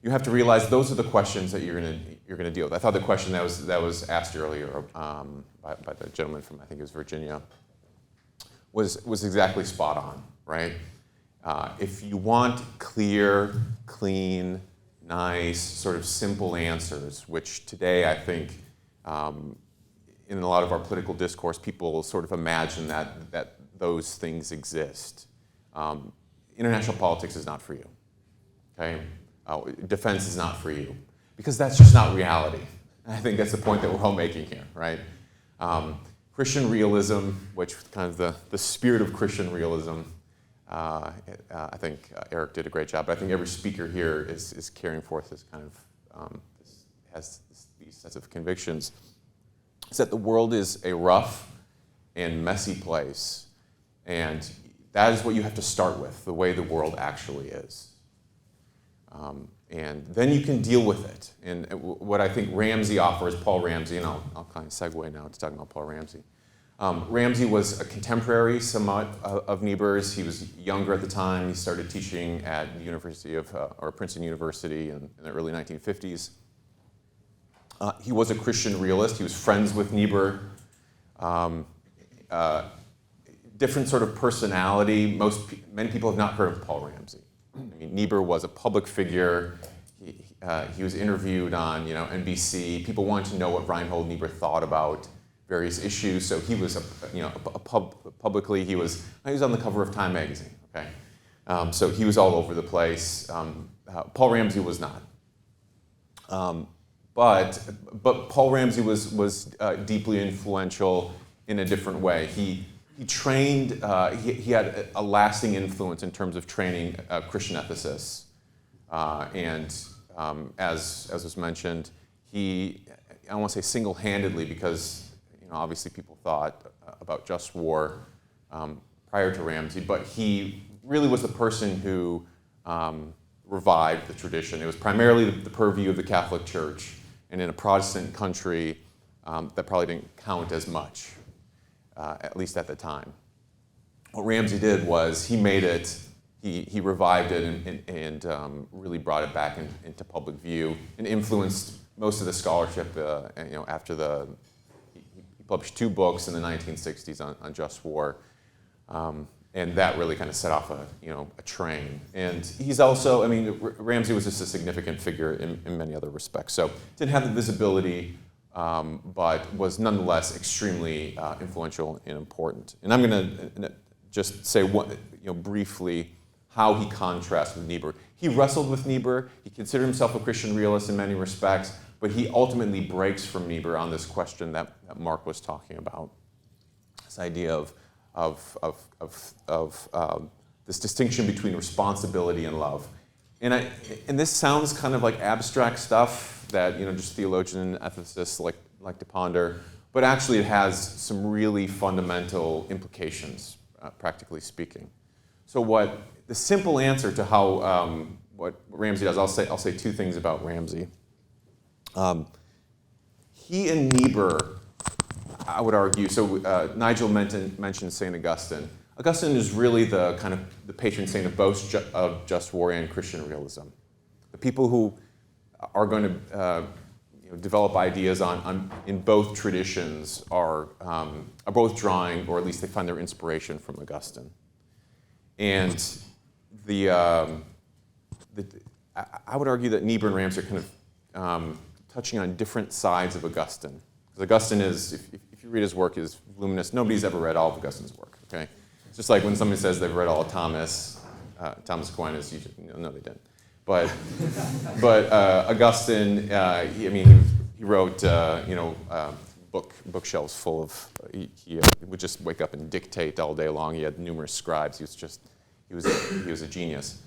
you have to realize those are the questions that you're gonna deal with. I thought the question that was asked earlier by the gentleman from, I think it was Virginia, was exactly spot on, right? If you want clear, clean, nice, sort of simple answers, which today I think in a lot of our political discourse, people sort of imagine that those things exist. International politics is not for you, okay? Defense is not for you, because that's just not reality. And I think that's the point that we're all making here, right? Christian realism, which kind of the spirit of Christian realism, I think Eric did a great job, but I think every speaker here is carrying forth this kind of, has these sets of convictions, is that the world is a rough and messy place, and that is what you have to start with, the way the world actually is. And then you can deal with it. And what I think Ramsey offers, Paul Ramsey, and I'll kind of segue now to talking about Paul Ramsey. Ramsey was a contemporary somewhat of Niebuhr's. He was younger at the time. He started teaching at the University of, or Princeton University in the early 1950s. He was a Christian realist. He was friends with Niebuhr. Different sort of personality. Many people have not heard of Paul Ramsey. I mean, Niebuhr was a public figure. He was interviewed on NBC. People wanted to know what Reinhold Niebuhr thought about various issues. So he was publicly he was on the cover of Time magazine. Okay, so he was all over the place. Paul Ramsey was not. But Paul Ramsey was deeply influential in a different way. He trained, he had a lasting influence in terms of training Christian ethicists. As was mentioned, I don't want to say single-handedly, because obviously people thought about just war prior to Ramsey, but he really was the person who revived the tradition. It was primarily the purview of the Catholic Church, and in a Protestant country, that probably didn't count as much. At least at the time. What Ramsey did was he made it, he revived it and really brought it back into public view and influenced most of the scholarship. After he published 2 books in the 1960s on just war, and that really kind of set off a train. And he's also, Ramsey was just a significant figure in many other respects. So didn't have the visibility. But was nonetheless extremely influential and important. And I'm going to just say briefly how he contrasts with Niebuhr. He wrestled with Niebuhr. He considered himself a Christian realist in many respects, but he ultimately breaks from Niebuhr on this question that Marc was talking about. This idea of this distinction between responsibility and love. And this sounds kind of like abstract stuff that just theologians and ethicists like to ponder, but actually it has some really fundamental implications, practically speaking. So the simple answer to how what Ramsey does, I'll say 2 things about Ramsey. He and Niebuhr, I would argue. So Nigel mentioned St. Augustine. Augustine is really the kind of the patron saint of both of just war and Christian realism. The people who are going to develop ideas in both traditions are both drawing, or at least they find their inspiration from Augustine. And I would argue that Niebuhr and Ramsey are kind of touching on different sides of Augustine. Because Augustine is, if you read his work, is voluminous. Nobody's ever read all of Augustine's work. Okay, it's just like when somebody says they've read all of Thomas Aquinas, no, they didn't. But Augustine, he wrote bookshelves full of. He would just wake up and dictate all day long. He had numerous scribes. He was a genius.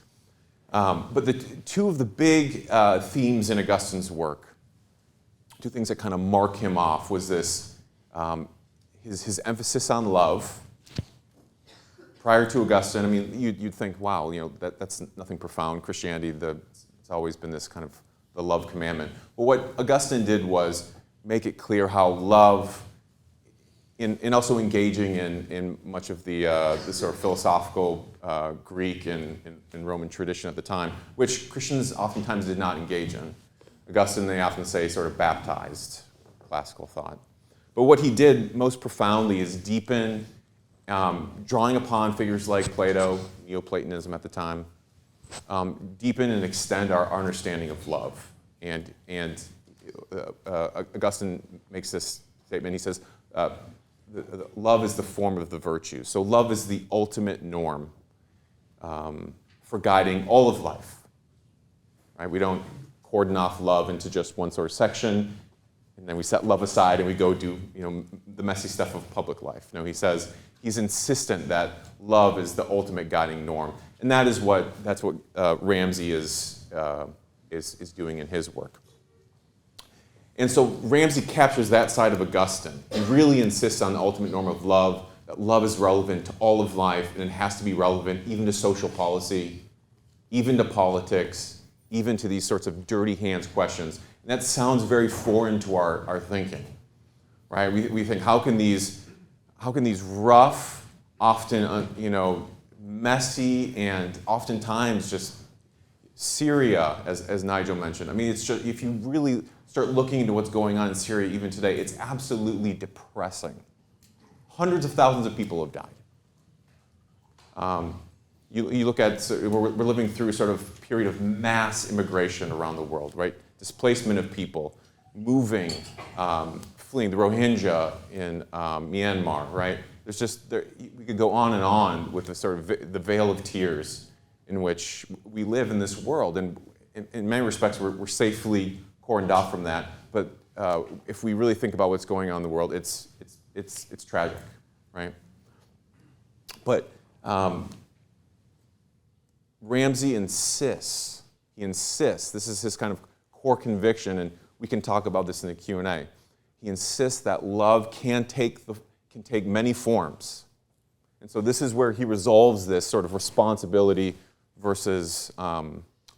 But the 2 of the big themes in Augustine's work, 2 things that kind of mark him off, was this his emphasis on love prior to Augustine, I mean, you'd think, wow, that's nothing profound. Christianity, it's always been this kind of the love commandment. But what Augustine did was make it clear how love, in also engaging in much of the sort of philosophical Greek and Roman tradition at the time, which Christians oftentimes did not engage in. Augustine, they often say, sort of baptized classical thought. But what he did most profoundly is deepen, drawing upon figures like Plato, Neoplatonism at the time, deepen and extend our understanding of love. And Augustine makes this statement. He says, love is the form of the virtues. So love is the ultimate norm for guiding all of life. Right? We don't cordon off love into just one sort of section, and then we set love aside and we go do the messy stuff of public life. No, he says he's insistent that love is the ultimate guiding norm, and that's what Ramsey is doing in his work. And so Ramsey captures that side of Augustine and really insists on the ultimate norm of love, that love is relevant to all of life, and it has to be relevant even to social policy, even to politics, even to these sorts of dirty hands questions. And that sounds very foreign to our thinking, right? We think, how can these rough, often messy, and oftentimes just Syria, as Nigel mentioned. I mean, it's just, if you really start looking into what's going on in Syria even today, it's absolutely depressing. Hundreds of thousands of people have died. You look at, we're living through a sort of period of mass immigration around the world, right? Displacement of people, moving, fleeing, the Rohingya in Myanmar, right? We could go on and on with the sort of the veil of tears in which we live in this world. And in many respects, we're safely cordoned off from that. But if we really think about what's going on in the world, it's tragic, right? But Ramsey insists, this is his kind of core conviction, and we can talk about this in the Q&A. He insists that love can take many forms. And so this is where he resolves this sort of responsibility versus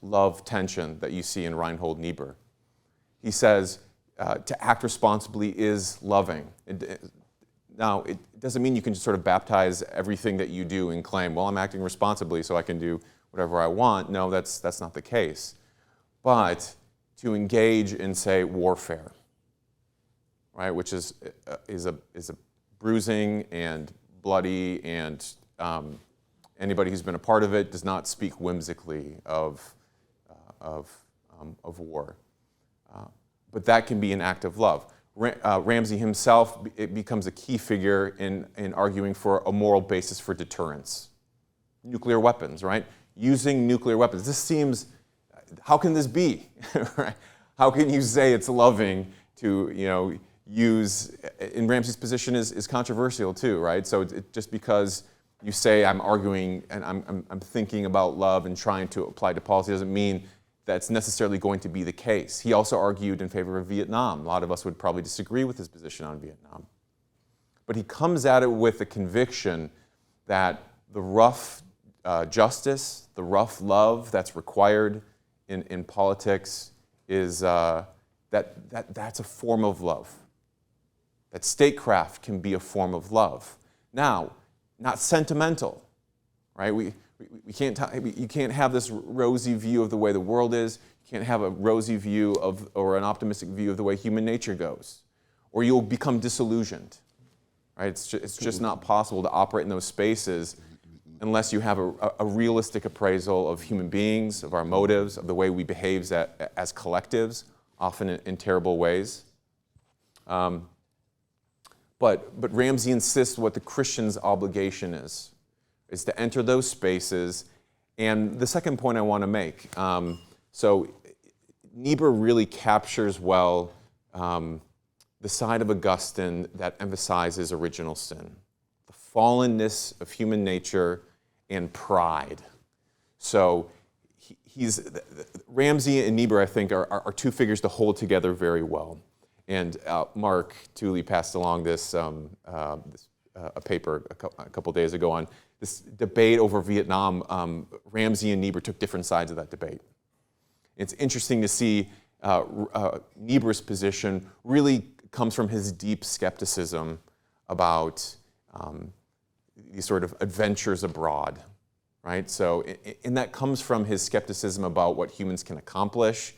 love tension that you see in Reinhold Niebuhr. He says to act responsibly is loving. Now, it doesn't mean you can just sort of baptize everything that you do and claim, well, I'm acting responsibly so I can do whatever I want. No, that's not the case. But to engage in, say, warfare, right, which is a bruising and bloody, and anybody who's been a part of it does not speak whimsically of war. But that can be an act of love. Ramsey himself, it becomes a key figure in arguing for a moral basis for deterrence. Nuclear weapons, right? Using nuclear weapons. This seems, how can this be? Right? How can you say it's loving to use, in Ramsey's position is controversial too, right? So just because you say I'm arguing and I'm thinking about love and trying to apply to policy doesn't mean that's necessarily going to be the case. He also argued in favor of Vietnam. A lot of us would probably disagree with his position on Vietnam. But he comes at it with the conviction that the rough justice, the rough love that's required in politics is that's a form of love. That statecraft can be a form of love. Now, not sentimental, right? You can't have this rosy view of the way the world is. You can't have a rosy view or an optimistic view of the way human nature goes, or you'll become disillusioned, right? It's just not possible to operate in those spaces unless you have a realistic appraisal of human beings, of our motives, of the way we behave as collectives, often in terrible ways. But Ramsey insists what the Christian's obligation is to enter those spaces. And the second point I want to make, so Niebuhr really captures well the side of Augustine that emphasizes original sin, the fallenness of human nature and pride. So Ramsey and Niebuhr, I think, are two figures to hold together very well. And Marc Tully passed along this a paper a couple days ago on this debate over Vietnam, Ramsey and Niebuhr took different sides of that debate. It's interesting to see Niebuhr's position really comes from his deep skepticism about these sort of adventures abroad, right? So, and that comes from his skepticism about what humans can accomplish.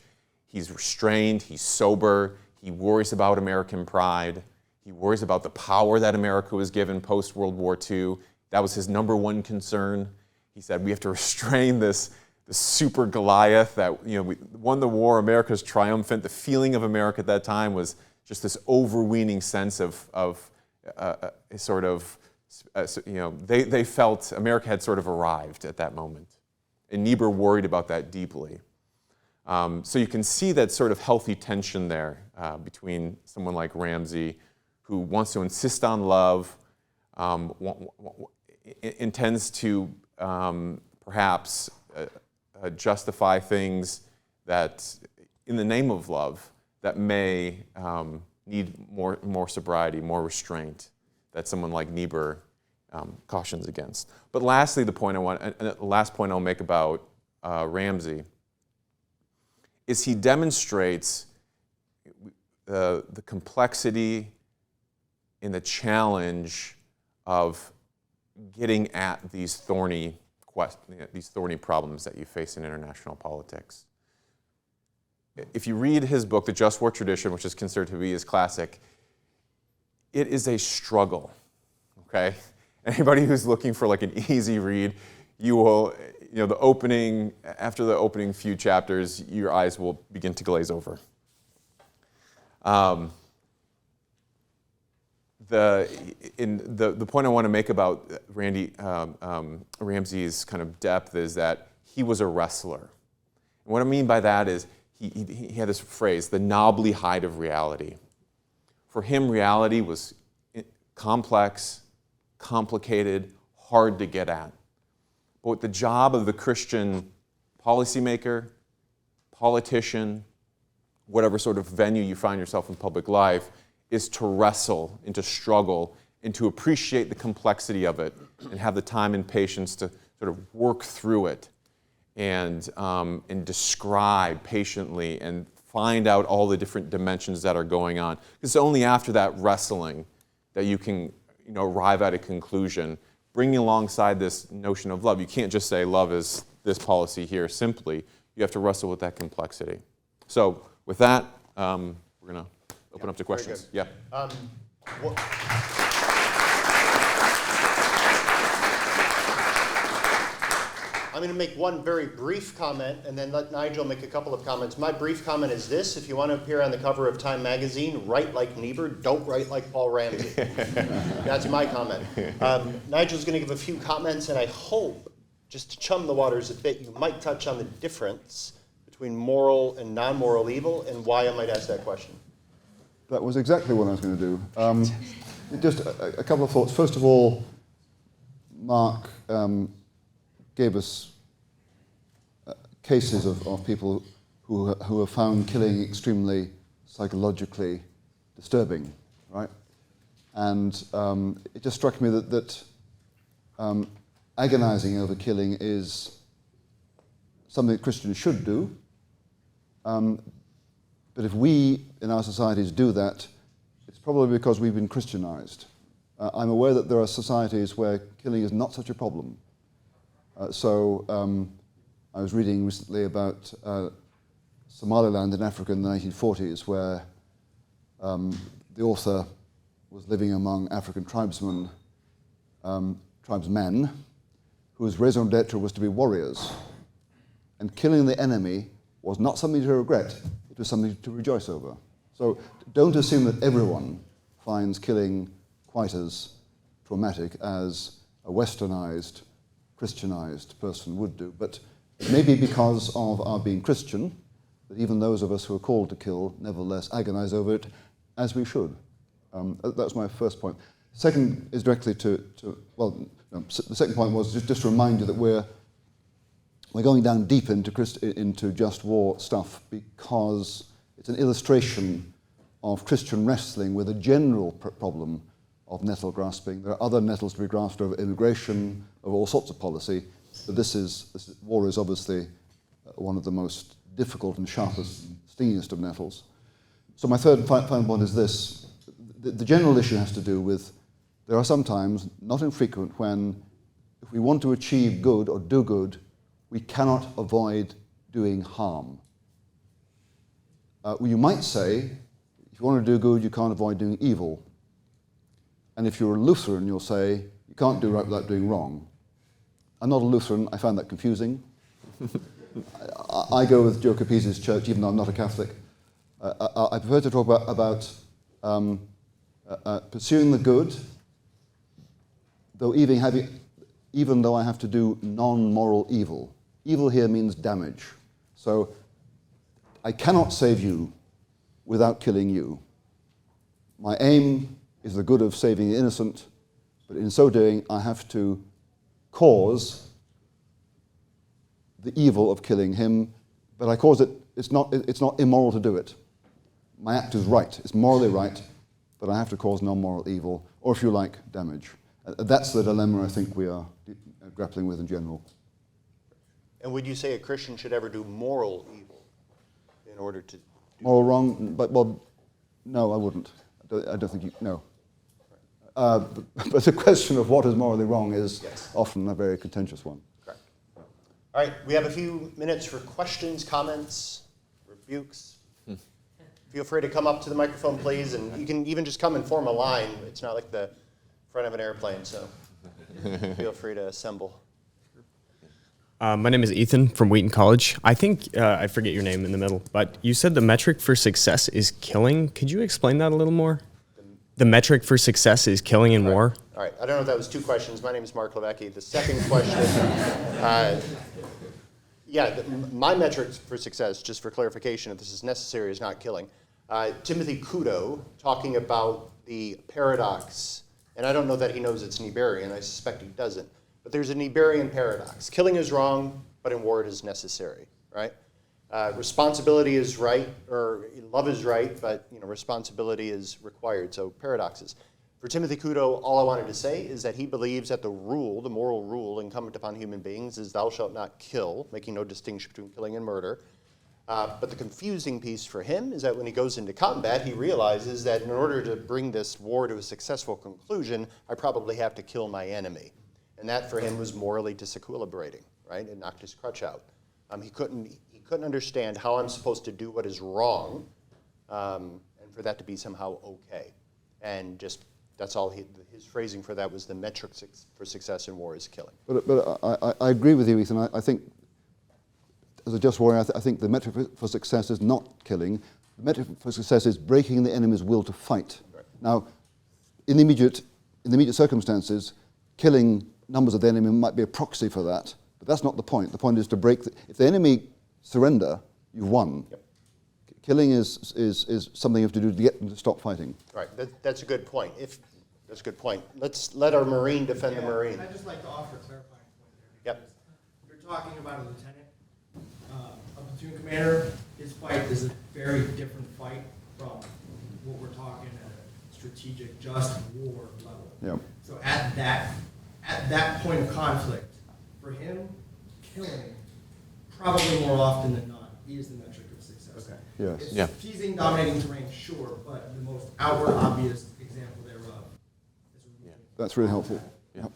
He's restrained, he's sober, he worries about American pride, he worries about the power that America was given post-World War II. That was his number one concern. He said, we have to restrain this super Goliath that, we won the war, America's triumphant. The feeling of America at that time was just this overweening sense of they felt America had sort of arrived at that moment. And Niebuhr worried about that deeply. So you can see that sort of healthy tension there between someone like Ramsey, who wants to insist on love, intends to perhaps justify things that, in the name of love, that may need more sobriety, more restraint, that someone like Niebuhr cautions against. But lastly, the last point I'll make about Ramsey is he demonstrates the complexity and the challenge of getting at these thorny problems that you face in international politics. If you read his book, The Just War Tradition, which is considered to be his classic, it is a struggle, okay? Anybody who's looking for like an easy read, you will, after the opening few chapters, your eyes will begin to glaze over. The point I want to make about Ramsey's kind of depth is that he was a wrestler. And what I mean by that is he had this phrase, the knobbly height of reality. For him, reality was complex, complicated, hard to get at. But the job of the Christian policymaker, politician, whatever sort of venue you find yourself in public life, is to wrestle and to struggle and to appreciate the complexity of it and have the time and patience to sort of work through it and describe patiently and find out all the different dimensions that are going on. It's only after that wrestling that you can arrive at a conclusion, bringing alongside this notion of love. You can't just say love is this policy here simply. You have to wrestle with that complexity. So with that, we're going to open up to questions. Yeah. I'm going to make one very brief comment and then let Nigel make a couple of comments. My brief comment is this: if you want to appear on the cover of Time magazine, write like Niebuhr, don't write like Paul Ramsey. That's my comment. Nigel's going to give a few comments, and I hope, just to chum the waters a bit, you might touch on the difference between moral and non-moral evil and why I might ask that question. That was exactly what I was going to do. Just a couple of thoughts. First of all, Marc gave us cases of people who have found killing extremely psychologically disturbing, right? And it just struck me that agonizing over killing is something that Christians should do. But if we in our societies do that, it's probably because we've been Christianized. I'm aware that there are societies where killing is not such a problem. I was reading recently about Somaliland in Africa in the 1940s, where the author was living among African tribesmen, tribesmen, whose raison d'etre was to be warriors. And killing the enemy was not something to regret, it was something to rejoice over. So don't assume that everyone finds killing quite as traumatic as a westernized, Christianized person would do. But it may be because of our being Christian that even those of us who are called to kill nevertheless agonize over it, as we should. That's my first point. Second is directly the second point was just to remind you that we're going down deep into just war stuff because it's an illustration of Christian wrestling with a general problem of nettle grasping. There are other nettles to be grasped over immigration, over all sorts of policy, but war is obviously one of the most difficult and sharpest, stingiest of nettles. So my third and final point is this. The general issue has to do with, there are some times, not infrequent, when if we want to achieve good or do good, we cannot avoid doing harm. You might say, if you want to do good, you can't avoid doing evil. And if you're a Lutheran, you'll say, you can't do right without doing wrong. I'm not a Lutheran, I find that confusing. I go with Joe Capese's church, even though I'm not a Catholic. I prefer to talk about pursuing the good, though even though I have to do non-moral evil. Evil here means damage. So I cannot save you without killing you. My aim is the good of saving the innocent, but in so doing, I have to cause the evil of killing him, but I cause it, it's not immoral to do it. My act is right, it's morally right, but I have to cause non-moral evil, or if you like, damage. That's the dilemma I think we are grappling with in general. And would you say a Christian should ever do moral evil in order to... Moral wrong, well, no, I wouldn't. I don't think you, no. But the question of what is morally wrong is often a very contentious one. Correct. All right, we have a few minutes for questions, comments, rebukes. Feel free to come up to the microphone, please, and you can even just come and form a line. It's not like the front of an airplane, so feel free to assemble. My name is Ethan from Wheaton College. I think, I forget your name in the middle, but you said the metric for success is killing. Could you explain that a little more? The metric for success is killing in war? All right, I don't know if that was two questions. My name is Marc LiVecche. The second question, my metric for success, just for clarification, if this is necessary, is not killing. Timothy Kudo talking about the paradox, and I don't know that he knows it's Niebuhrian. I suspect he doesn't. But there's a Niebuhrian paradox. Killing is wrong, but in war it is necessary, right? Responsibility is right, or love is right, but responsibility is required, so paradoxes. For Timothy Kudo, all I wanted to say is that he believes that the moral rule incumbent upon human beings is thou shalt not kill, making no distinction between killing and murder. But the confusing piece for him is that when he goes into combat, he realizes that in order to bring this war to a successful conclusion, I probably have to kill my enemy. And that for him was morally disequilibrating, right? It knocked his crutch out. He couldn't understand how I'm supposed to do what is wrong, and for that to be somehow okay. And just that's all his phrasing for that was the metric for success in war is killing. But I agree with you, Ethan. I think as a just warrior, I think the metric for success is not killing. The metric for success is breaking the enemy's will to fight. Right. Now, in the immediate circumstances, killing numbers of the enemy might be a proxy for that, but that's not the point. The point is to break. If the enemy surrender, you've won. Yep. Killing is something you have to do to get them to stop fighting. Right. That's a good point. That's a good point. Let's let our Marine defend the Marine. I'd just like to offer a clarifying point there. Yep. You're talking about a lieutenant, a platoon commander. His fight is a very different fight from what we're talking at a strategic, just war level. Yep. So at that point of conflict, for him, killing, probably more often than not, is the metric of success. Okay. Yes. It's seizing, dominating terrain, sure, but the most outward, obvious example thereof is removing. That's really helpful. Yeah.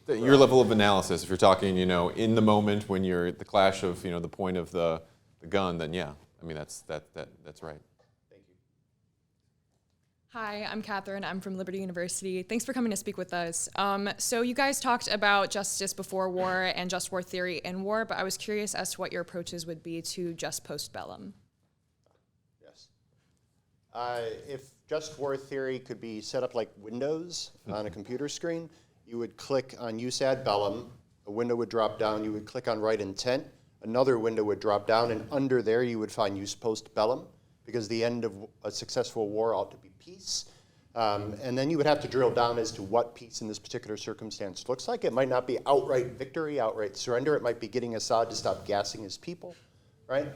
Your level of analysis, if you're talking, in the moment when you're at the clash of, the point of the gun, then yeah, I mean that's right. Hi, I'm Catherine. I'm from Liberty University. Thanks for coming to speak with us. So you guys talked about justice before war and just war theory in war, but I was curious as to what your approaches would be to just postbellum. Yes. If just war theory could be set up like Windows on a computer screen, you would click on use ad bellum, a window would drop down, you would click on write intent, another window would drop down, and under there you would find use post bellum, because the end of a successful war ought to be peace. And then you would have to drill down as to what peace in this particular circumstance looks like. It might not be outright victory, outright surrender. It might be getting Assad to stop gassing his people, right?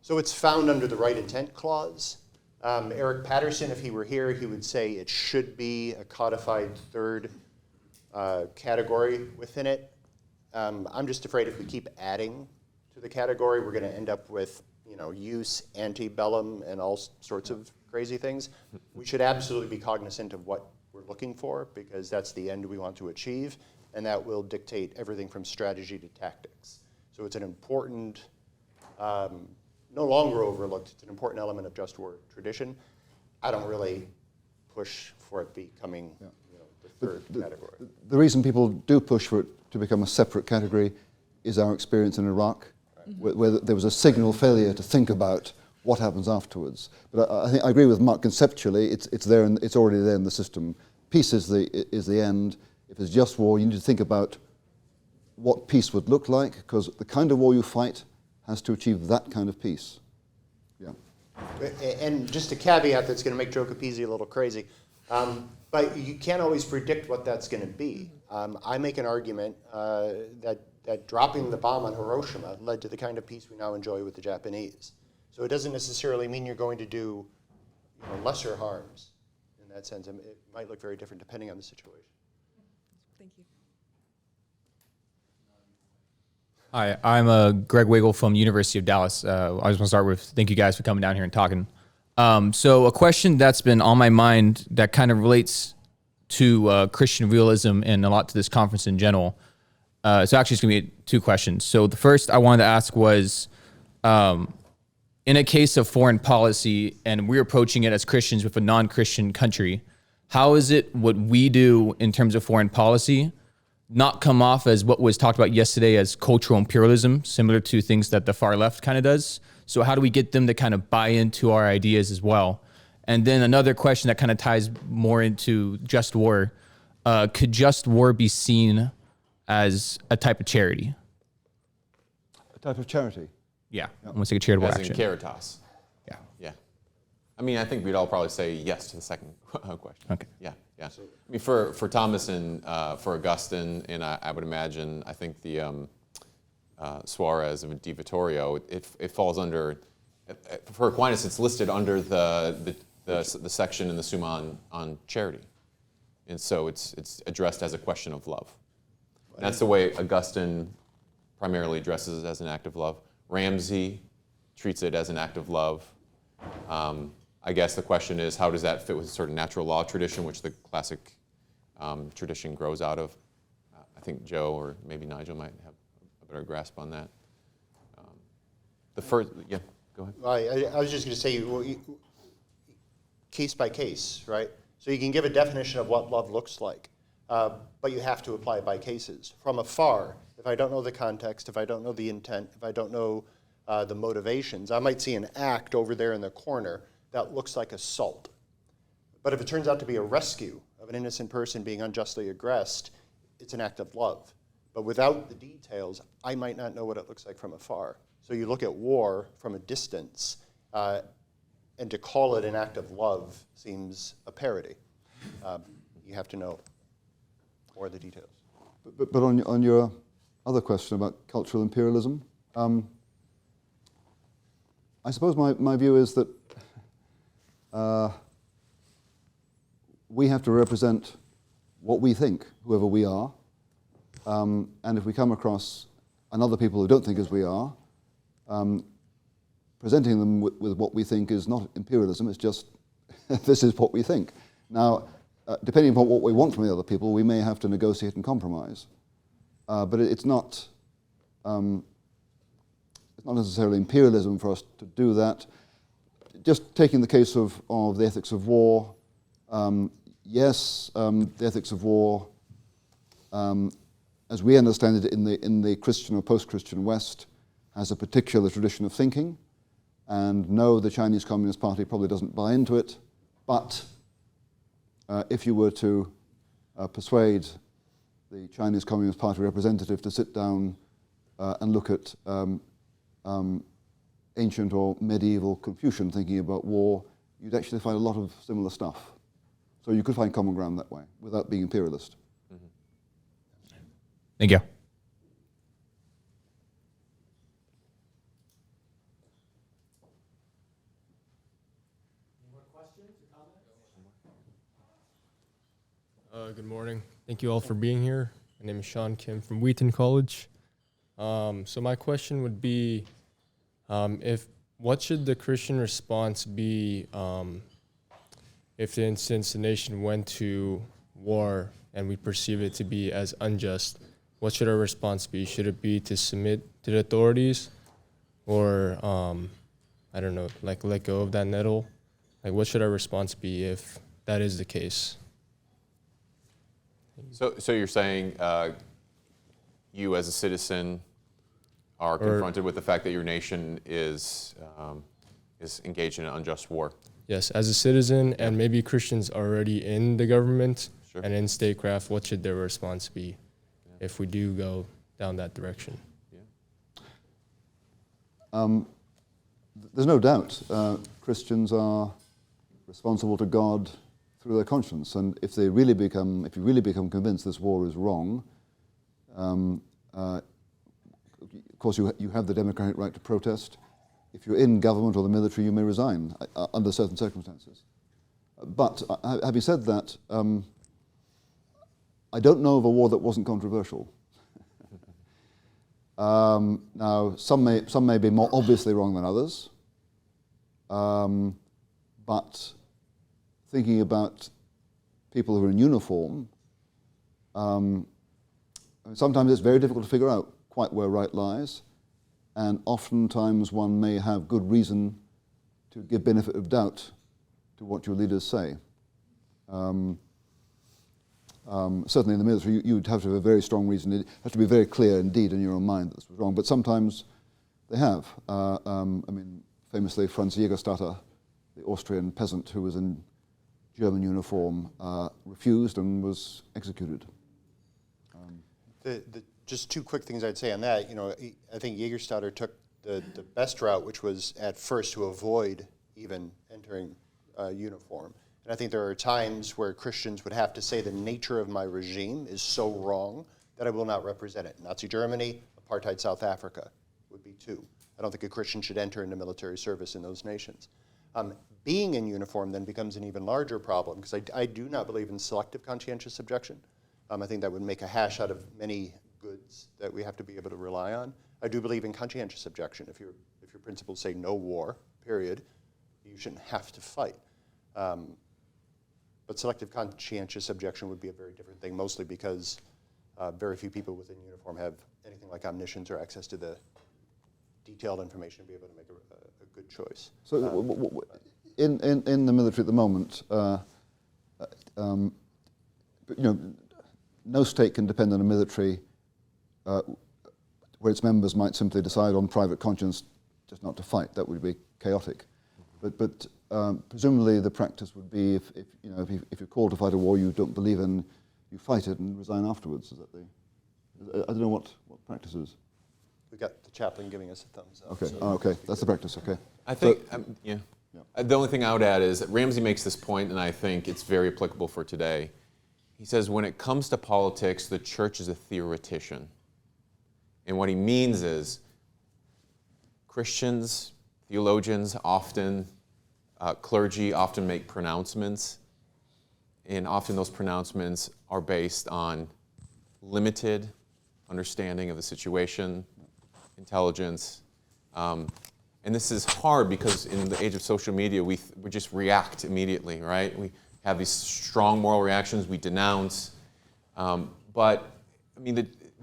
So it's found under the right intent clause. Eric Patterson, if he were here, he would say it should be a codified third category within it. I'm just afraid if we keep adding to the category, we're going to end up with, use, antebellum, and all sorts of crazy things. We should absolutely be cognizant of what we're looking for, because that's the end we want to achieve, and that will dictate everything from strategy to tactics. So it's an important, no longer overlooked, it's an important element of just war tradition. I don't really push for it becoming the third category. The reason people do push for it to become a separate category is our experience in Iraq, where there was a signal failure to think about what happens afterwards. But I think I agree with Mark conceptually. It's there, and it's already there in the system. Peace is the end. If it's just war, you need to think about what peace would look like, because the kind of war you fight has to achieve that kind of peace. Yeah. And just a caveat that's going to make Joe Capizzi a little crazy, but you can't always predict what that's going to be. I make an argument that dropping the bomb on Hiroshima led to the kind of peace we now enjoy with the Japanese. So it doesn't necessarily mean you're going to do lesser harms in that sense. It might look very different depending on the situation. Thank you. Hi, I'm Greg Wiggle from University of Dallas. I just want to start with thank you guys for coming down here and talking. So a question that's been on my mind that kind of relates to Christian realism and a lot to this conference in general. So actually it's going to be two questions. So the first I wanted to ask was, in a case of foreign policy and we're approaching it as Christians with a non-Christian country, how is it what we do in terms of foreign policy not come off as what was talked about yesterday as cultural imperialism, similar to things that the far left kind of does? So how do we get them to kind of buy into our ideas as well? And then another question that kind of ties more into just war. Could just war be seen as a type of charity? A type of charity? Yeah, almost like a charitable As action. in Caritas. Yeah. Yeah. I mean, I think we'd all probably say yes to the second question. Okay. Yeah, yeah. I mean, for Thomas and for Augustine, and I would imagine, I think the Suarez of Di Vittorio, it falls under, for Aquinas, it's listed under the section in the Summa on charity. And so it's addressed as a question of love. And that's the way Augustine primarily addresses it, as an act of love. Ramsey treats it as an act of love. I guess the question is, how does that fit with a sort of natural law tradition, which the classic tradition grows out of? I think Joe or maybe Nigel might have a better grasp on that. The first, yeah, go ahead. Well, I was just going to say, case by case, right? So you can give a definition of what love looks like, but you have to apply it by cases. From afar, if I don't know the context, if I don't know the intent, if I don't know the motivations, I might see an act over there in the corner that looks like assault. But if it turns out to be a rescue of an innocent person being unjustly aggressed, it's an act of love. But without the details, I might not know what it looks like from afar. So you look at war from a distance, and to call it an act of love seems a parody. You have to know more of the details. But on your other question about cultural imperialism, I suppose my view is that we have to represent what we think, whoever we are, and if we come across other people who don't think as we are, presenting them with what we think is not imperialism, it's just this is what we think. Now, depending upon what we want from the other people, we may have to negotiate and compromise. But it's not necessarily imperialism for us to do that. Just taking the case of the ethics of war, yes, the ethics of war, as we understand it in the Christian or post-Christian West, has a particular tradition of thinking. And no, the Chinese Communist Party probably doesn't buy into it. But if you were to persuade the Chinese Communist Party representative to sit down and look at ancient or medieval Confucian thinking about war, you'd actually find a lot of similar stuff. So you could find common ground that way without being imperialist. Mm-hmm. Thank you. More Good morning. Thank you all for being here. My name is Sean Kim from Wheaton College. So my question would be, what should the Christian response be if, for instance, the nation went to war and we perceive it to be as unjust? What should our response be? Should it be to submit to the authorities, or I don't know, like let go of that nettle? Like, what should our response be if that is the case? So you're saying you as a citizen are confronted with the fact that your nation is engaged in an unjust war? Yes, as a citizen, and maybe Christians already in the government Sure. and in statecraft, what should their response be if we do go down that direction? There's no doubt Christians are responsible to God through their conscience, and if you really become convinced this war is wrong, of course you have the democratic right to protest. If you're in government or the military, you may resign under certain circumstances. But having said that, I don't know of a war that wasn't controversial. Now, some may be more obviously wrong than others, but thinking about people who are in uniform, sometimes it's very difficult to figure out quite where right lies, and oftentimes one may have good reason to give benefit of doubt to what your leaders say. Certainly in the military, you'd have to have a very strong reason. It has to be very clear indeed in your own mind that this was wrong. But sometimes they have. Famously, Franz Jägerstatter, the Austrian peasant who was in German uniform, refused and was executed. Just two quick things I'd say on that. I think Jägerstatter took the best route, which was at first to avoid even entering uniform. And I think there are times where Christians would have to say the nature of my regime is so wrong that I will not represent it. Nazi Germany, apartheid South Africa would be two. I don't think a Christian should enter into military service in those nations. Being in uniform then becomes an even larger problem, because I do not believe in selective conscientious objection. I think that would make a hash out of many goods that we have to be able to rely on. I do believe in conscientious objection. If your principles say no war, period, you shouldn't have to fight. But selective conscientious objection would be a very different thing, mostly because very few people within uniform have anything like omniscience or access to the detailed information to be able to make a good choice. So in the military at the moment, no state can depend on a military where its members might simply decide on private conscience just not to fight. That would be chaotic. But presumably the practice would be if you're called to fight a war you don't believe in, you fight it and resign afterwards. Is that I don't know what practice is. We got the chaplain giving us a thumbs up. Okay. So Okay. That's the practice. Okay. I think, the only thing I would add is that Ramsey makes this point, and I think it's very applicable for today. He says, when it comes to politics, the church is a theoretician. And what he means is Christians, theologians often, clergy often make pronouncements, and often those pronouncements are based on limited understanding of the situation, intelligence. And this is hard because in the age of social media, we just react immediately, right? We have these strong moral reactions, we denounce. But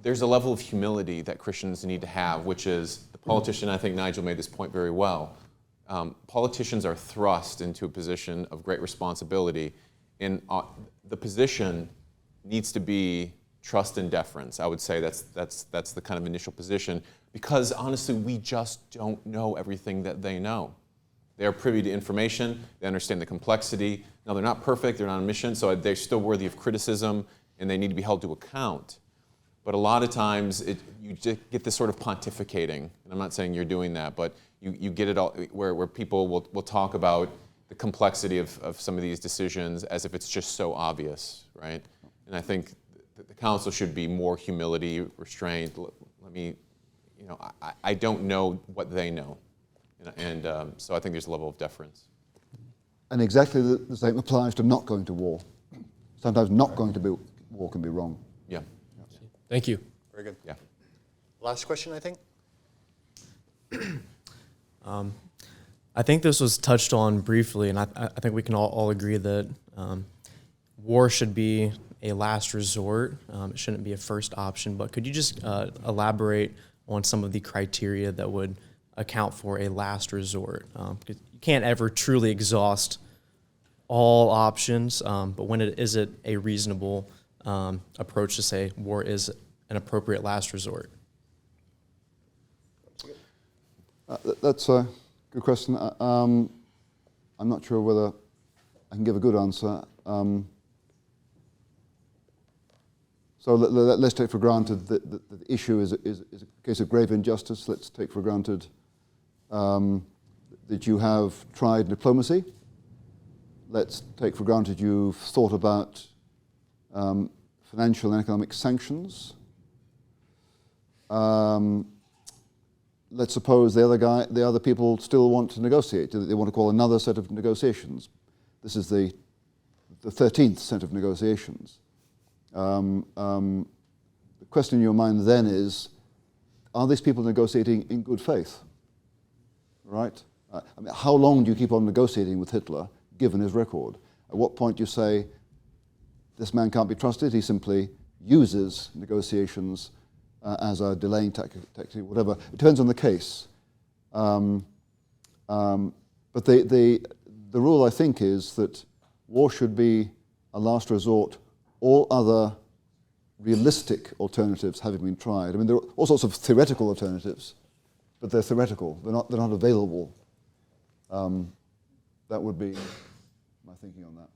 there's a level of humility that Christians need to have, which is, the politician, I think Nigel made this point very well. Politicians are thrust into a position of great responsibility, and the position needs to be trust and deference. I would say that's the kind of initial position, because honestly, we just don't know everything that they know. They are privy to information, they understand the complexity. Now, they're not perfect, they're not omniscient, so they're still worthy of criticism, and they need to be held to account. But a lot of times, you just get this sort of pontificating, and I'm not saying you're doing that, but you get it all, where people will talk about the complexity of some of these decisions as if it's just so obvious, right? And I think the council should be more humility, restraint. I don't know what they know. And so I think there's a level of deference. And exactly the same applies to not going to war. Sometimes not going to war can be wrong. Yeah. Thank you. Very good. Yeah. Last question, I think. I think this was touched on briefly, and I think we can all agree that war should be a last resort. It shouldn't be a first option. But could you just elaborate on some of the criteria that would account for a last resort? Because you can't ever truly exhaust all options, but when is it a reasonable approach to say war is an appropriate last resort? That's a good question. I'm not sure whether I can give a good answer. So let's take for granted that the issue is a case of grave injustice. Let's take for granted that you have tried diplomacy. Let's take for granted you've thought about financial and economic sanctions. Let's suppose the other people still want to negotiate. They want to call another set of negotiations. This is the 13th set of negotiations. The question in your mind then is, are these people negotiating in good faith? Right? I mean, how long do you keep on negotiating with Hitler, given his record? At what point do you say, this man can't be trusted, he simply uses negotiations as a delaying tactic, whatever. It depends on the case. But the rule, I think, is that war should be a last resort, all other realistic alternatives having been tried. I mean, there are all sorts of theoretical alternatives, but they're theoretical. They're not available. That would be my thinking on that.